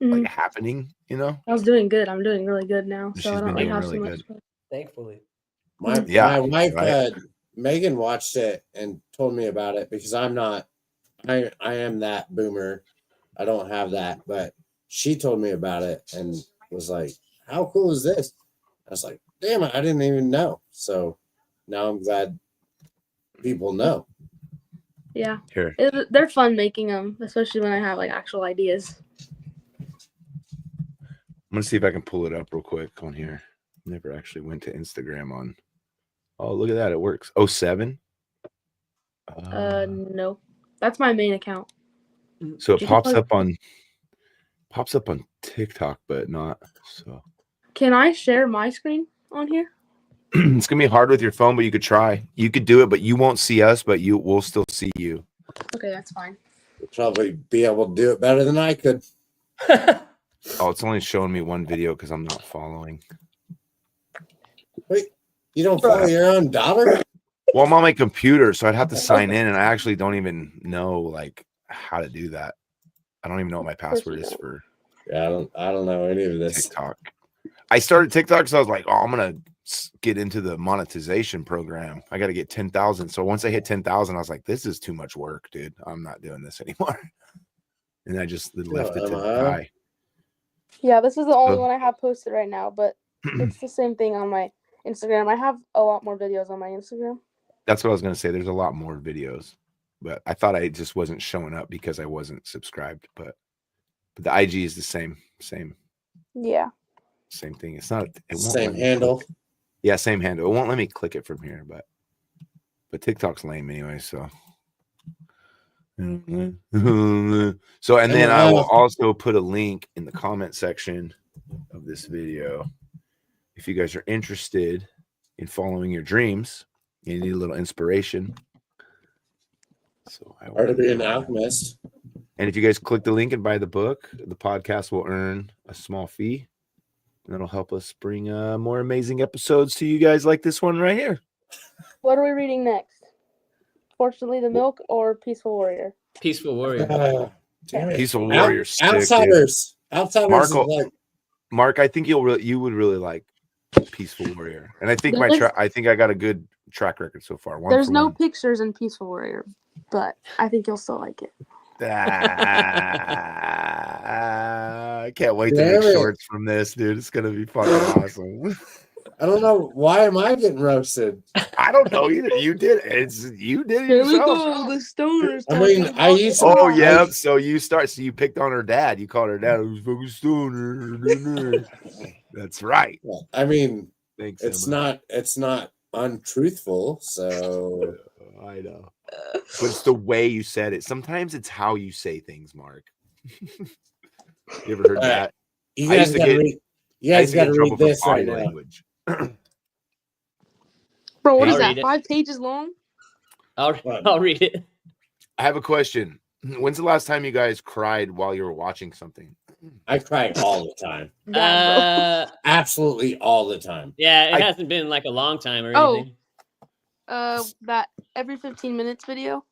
like happening, you know. I was doing good. I'm doing really good now, so She's I been don't really doing have really so much. good. Thankfully. My Yeah, wife right. Megan watched it and told me about it because I'm not I am that boomer. I don't have that, but she told me about it and was like, how cool is this? I was like, damn it, I didn't even know. So now I'm glad people know. Yeah, Here, they're fun making them, especially when I have like actual ideas. I'm gonna see if I can pull it up real quick on here. Never actually went to Instagram on. Oh, look at that! It works. 07. No, that's my main account. So it you pops can up on TikTok, but not so. Can I share my screen on here? It's gonna be hard with your phone, but you could try. You could do it, but you won't see us, but we'll still see you. Okay, that's fine. You'll probably be able to do it better than I could. Oh, it's only showing me one video because I'm not following. Wait, you don't follow your own daughter? Well, I'm on my computer, so I'd have to sign in, and I actually don't even know like how to do that. I don't even know what my password is for Yeah, I don't know any of this. TikTok. I started TikTok, so I was like, oh, I'm gonna get into the monetization program. I got to get 10,000. So once I hit 10,000, I was like, this is too much work, dude. I'm not doing this anymore. And I just left it to die. Yeah, this is the only one I have posted right now, but it's the same thing on my Instagram. I have a lot more videos on my Instagram. That's what I was gonna say. There's a lot more videos, but I thought I just wasn't showing up because I wasn't subscribed. But the IG is the same. Yeah. Same thing. It's not. It won't Same handle. Click. Yeah, same handle. It won't let me click it from here, but TikTok's lame anyway. So. So, and then I will also put a link in the comment section of this video if you guys are interested in following your dreams. You need a little inspiration. So I Or to be an alchemist. And if you guys click the link and buy the book, the podcast will earn a small fee. And that'll help us bring more amazing episodes to you guys like this one right here. What are we reading next? Fortunately, the Milk or Peaceful Warrior? Peaceful Warrior. Damn it. Peaceful Warrior. Outsiders. Outsiders. Mark, I think you would really like Peaceful Warrior. And I think I think I got a good track record so far. There's no pictures in Peaceful Warrior, but I think you'll still like it. I can't wait to make shorts from this, dude. It's gonna be fucking awesome. I don't know. Why am I getting roasted? I don't know either. You did it. You did it Here yourself. we go. The stoners. I mean, I used to. Oh yeah. So you picked on her dad. You called her dad. It was fucking stoner. That's right. Well, I mean, thanks. It's not untruthful. So I know. But it's the way you said it. Sometimes it's how you say things, Mark. You ever heard that? You guys got to read this right now. Language. Bro, what is that? 5 pages long? I'll read it. I have a question. When's the last time you guys cried while you were watching something? I cry all the time. Absolutely all the time. Yeah, it hasn't been like a long time or anything. That every 15 minutes video.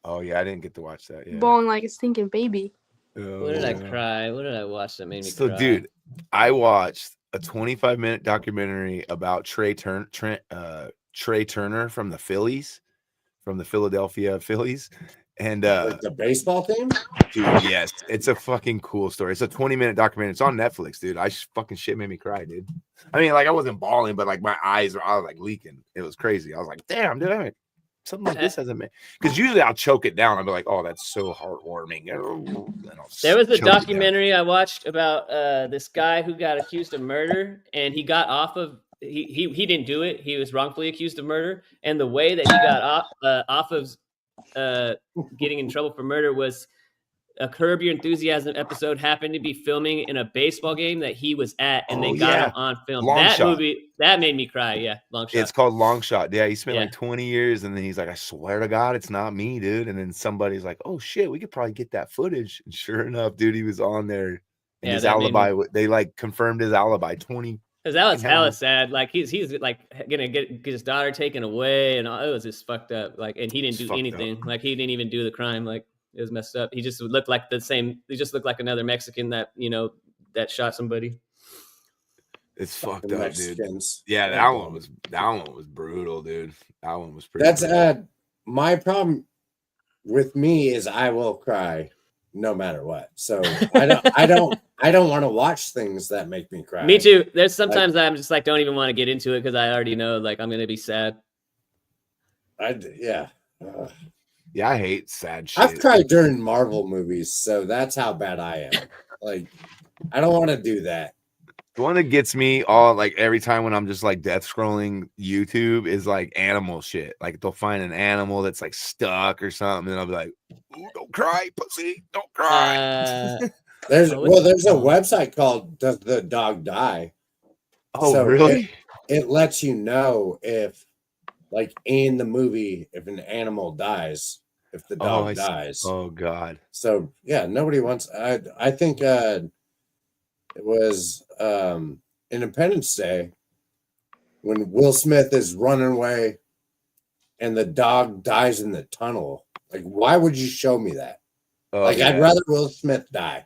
Oh yeah, I didn't get to watch that. Yeah. Bawling like a stinking baby. What did I cry? What did I watch that made me cry? So, dude, I watched a 25-minute documentary about Trey Turner from the Phillies, from the Philadelphia Phillies. And like the baseball team? Dude, yes. It's a fucking cool story. It's a 20-minute documentary. It's on Netflix, dude. Fucking shit made me cry, dude. I mean, like, I wasn't bawling, but like my eyes were, I was like leaking. It was crazy. I was like, damn, dude, something like this hasn't been. Because usually I'll choke it down. I'll be like, oh, that's so heartwarming. There was a documentary I watched about this guy who got accused of murder, and he got off of he didn't do it. He was wrongfully accused of murder, and the way that he got off of getting in trouble for murder was a Curb Your Enthusiasm episode happened to be filming in a baseball game that he was at, and they got him on film. Movie that made me cry. Yeah, Long Shot. It's called Long Shot. Yeah, he spent like 20 years, and then he's like, I swear to God, it's not me, dude. And then somebody's like, oh shit, we could probably get that footage. And sure enough, dude, he was on there. And his alibi, they like confirmed his alibi. 20. Because that was hella sad. Like he's like gonna get his daughter taken away, and it was just fucked up. Like, and he didn't do anything. Like he didn't even do the crime. Like it was messed up. He just looked like the same. He just looked like another Mexican that that shot somebody. It's fucked up, dude. Yeah, that one was brutal, dude. That one was pretty. That's my problem with me is I will cry no matter what. So I don't want to watch things that make me cry. Me too. There's sometimes I'm just like don't even want to get into it because I already know like I'm gonna be sad. Yeah, I hate sad shit. I've cried during Marvel movies, so that's how bad I am. Like, I don't want to do that. The one that gets me all like every time when I'm just like death scrolling YouTube is like animal shit. Like they'll find an animal that's like stuck or something, and I'll be like, "Ooh, don't cry, pussy, don't cry." There's a website called "Does the Dog Die?" Oh, so really? it lets you know if, like in the movie, if an animal dies, if the dog dies. Oh God. So yeah, nobody wants. I think it was Independence Day when Will Smith is running away and the dog dies in the tunnel. Like, why would you show me that? Oh, Like, yeah. I'd rather Will Smith die.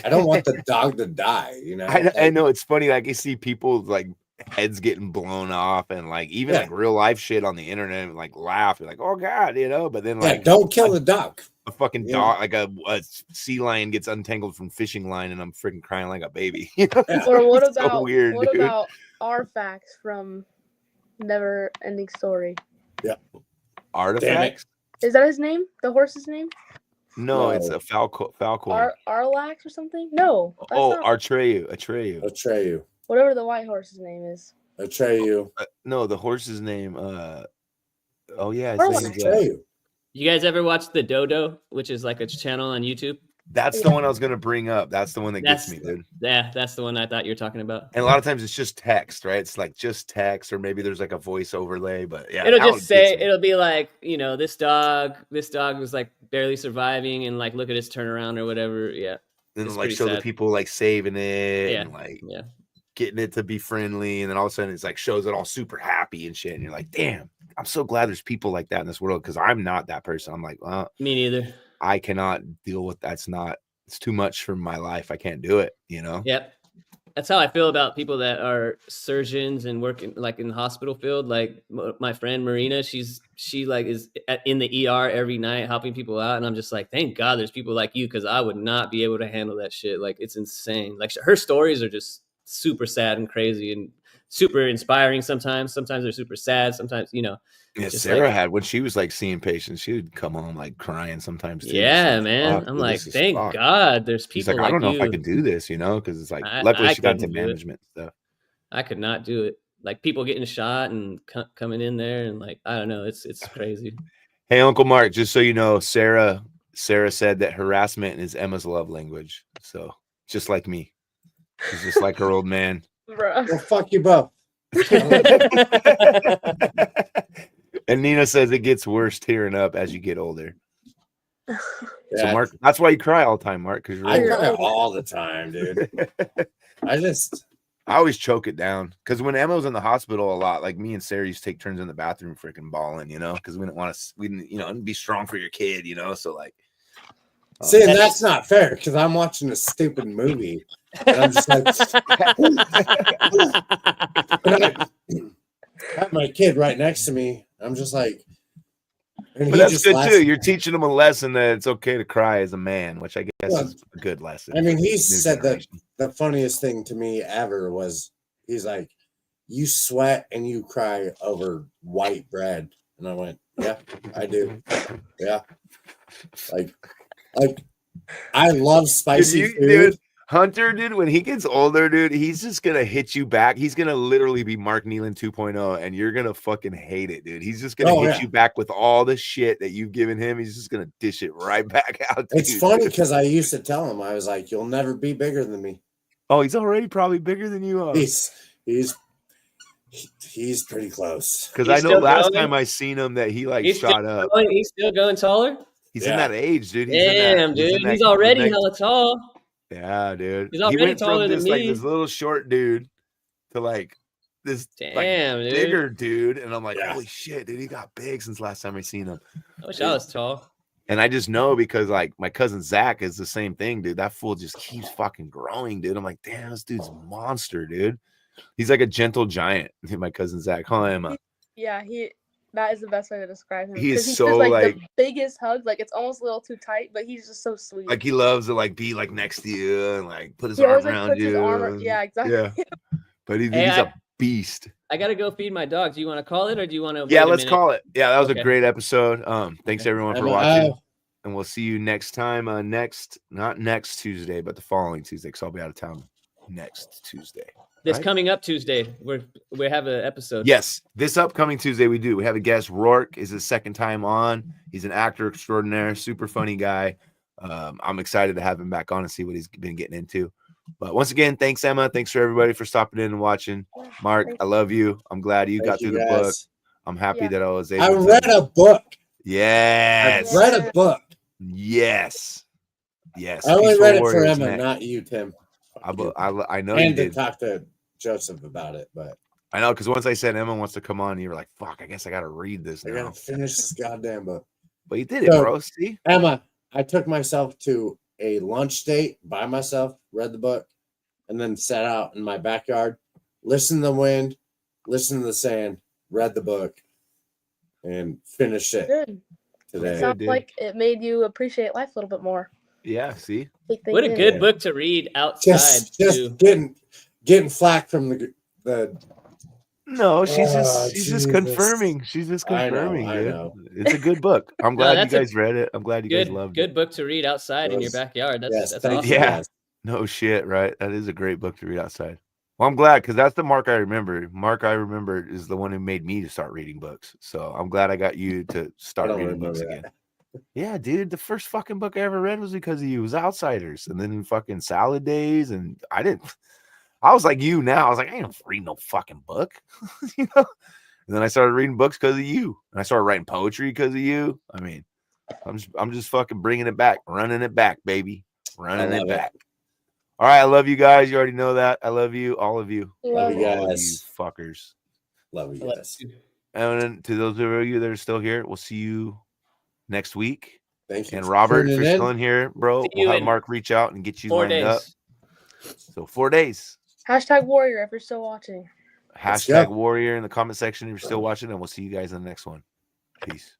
I don't want the dog to die. You know. I know it's funny. Like, you see people like heads getting blown off, and like even like real life shit on the internet, and like laugh, like, oh God, you know. But then like, don't kill the duck. A fucking dog, like a sea lion gets untangled from fishing line, and I'm freaking crying like a baby. You know? Or what It's about so weird, what dude. about our facts from Never Ending Story? Yeah. Artifacts? Is that his name? The horse's name? No, it's a Falcor. Arlax or something? No. That's not... Atreyu. Whatever the white horse's name is. Atreyu. No, the horse's name. Oh yeah, Arlax. his name's Atreyu. You guys ever watch The Dodo, which is like a channel on YouTube? That's the one I was gonna bring up. That's the one that gets me, dude. Yeah, that's the one I thought you were talking about. And a lot of times it's just text, right? It's like just text, or maybe there's like a voice overlay. But yeah, it'll just say, it'll be like, you know, this dog was like barely surviving, and like look at his turnaround or whatever. Yeah. And then like show the people like saving it and like yeah, getting it to be friendly, and then all of a sudden it's like shows it all super happy and shit, and you're like, damn, I'm so glad there's people like that in this world, because I'm not that person. I'm like, well, me neither. I cannot deal with it's too much for my life. I can't do it, you know? Yep. That's how I feel about people that are surgeons and work in, like in the hospital field. Like my friend Marina, she like is in the ER every night helping people out, and I'm just like, thank God there's people like you, because I would not be able to handle that shit. Like, it's insane. Like, her stories are just super sad and crazy and super inspiring. Sometimes they're super sad. Sometimes, you know. Yeah, Sarah had, when she was like seeing patients, she would come home like crying sometimes too. Yeah, man. I'm like, thank God there's people like like I don't know you. if I can do this, you know, because it's like, luckily she got into management stuff. I could not do it. Like, people getting shot and coming in there, and like, I don't know, it's crazy. Hey, Uncle Mark, just so you know, Sarah said that harassment is Emma's love language. So just like me, she's just like her old man. Bruh. Well, fuck you both. And Nina says it gets worse tearing up as you get older. Yeah. So Mark, that's why you cry all the time, Mark, because I cry all the time, dude. I always choke it down, because when Emma was in the hospital a lot, like me and Sarah used to take turns in the bathroom freaking bawling, you know, because we didn't, you know, be strong for your kid, you know. So like, see, and that's not fair, because I'm watching a stupid movie and I'm just like, I have my kid right next to me. I'm just like, and but that's good too. You're teaching them a lesson that it's okay to cry as a man, which I guess is a good lesson. I mean, he said that the funniest thing to me ever was, he's like, you sweat and you cry over white bread. And I went, yeah, I do. Yeah. Like I love spicy food. Dude, Hunter, dude, when he gets older, dude, he's just gonna hit you back. He's gonna literally be Mark Nealon 2.0, and you're gonna fucking hate it, dude. He's just gonna hit you back with all the shit that you've given him. He's just gonna dish it right back out. It's funny because I used to tell him, I was like, you'll never be bigger than me. Oh, he's already probably bigger than you are. He's pretty close. Because I know last time I seen him that he like shot up. He's still going taller? He's in that age, dude. He's already hella tall. Yeah, dude. He's already taller than me. Like this little short dude to like this bigger dude. And I'm like, holy shit, dude, he got big since last time I seen him. I wish I was tall. And I just know because like my cousin Zach is the same thing, dude. That fool just keeps fucking growing, dude. I'm like, damn, this dude's a monster, dude. He's like a gentle giant. My cousin Zach. Huh, Emma? Yeah, that is the best way to describe him. He is he so does, like the biggest hugs. Like, it's almost a little too tight, but he's just so sweet. Like, he loves to like be like next to you and like put his arm around you. Yeah, exactly. Yeah. But he's a beast. I gotta go feed my dog. Do you want to call it, or do you want to? Yeah, let's call it. Yeah, that was a great episode. Thanks everyone for watching, and we'll see you next time. Not next Tuesday, but the following Tuesday, because I'll be out of town next Tuesday. This coming up Tuesday, we have an episode. Yes, this upcoming Tuesday we do. We have a guest. Rourke is his second time on. He's an actor extraordinaire, super funny guy. I'm excited to have him back on and see what he's been getting into. But once again, thanks, Emma. Thanks for everybody for stopping in and watching. Mark, Thank I love you. I'm glad you Thank got you, through the book. guys. I'm happy Yeah. that I was I able to. read a book. Yes. I read a book. Yes. Yes. I only Peaceful read it for Warriors Emma, next. not you, Tim. I You. know you And to did. talk to Joseph about it, but I know, because once I said Emma wants to come on, you were like, fuck, I guess I got to read this I now. gotta finish this goddamn book. But you did it, So- bro. See? Emma, I took myself to a lunch date by myself, read the book, and then sat out in my backyard, listened to the wind, listened to the sand, read the book, and finished it Good. It today. sounds dude. like it made you appreciate life a little bit more. Yeah, see? Take things What a in. good Yeah. book to read outside Just too. getting flack from the No, she's Oh, just Jesus. confirming. She's just I know, confirming, I dude. know. It's a good book. I'm glad you that's a guys read it. I'm glad you guys loved Good it. book to read outside in your Yes. backyard. That's Yes, that's thank awesome. you, Yeah. guys. No shit, right? That is a great book to read outside. Well, I'm glad, because that's the Mark I remember. Mark I remember is the one who made me to start reading books. So I'm glad I got you to start don't reading books remember again. Yeah, dude. The first fucking book I ever read was because of you. It was Outsiders, and then fucking Salad Days, and I was like you now. I was like, I ain't reading no fucking book, you know. And then I started reading books because of you, and I started writing poetry because of you. I mean, I'm just fucking bringing it back, running it back, baby, running I it love back. All right, I love you guys. You already know that. I love you, all of you, Love you all of you guys. fuckers. Love you guys. And then to those of you that are still here, we'll see you next week. Thank you. And for Robert, if tuning you're in. still in here, bro, See we'll you have in Mark reach out and get you 4 lined up. days. So 4 days. Hashtag warrior if you're still watching. Let's Hashtag go. warrior in the comment section if you're still watching, and we'll see you guys in the next one. Peace.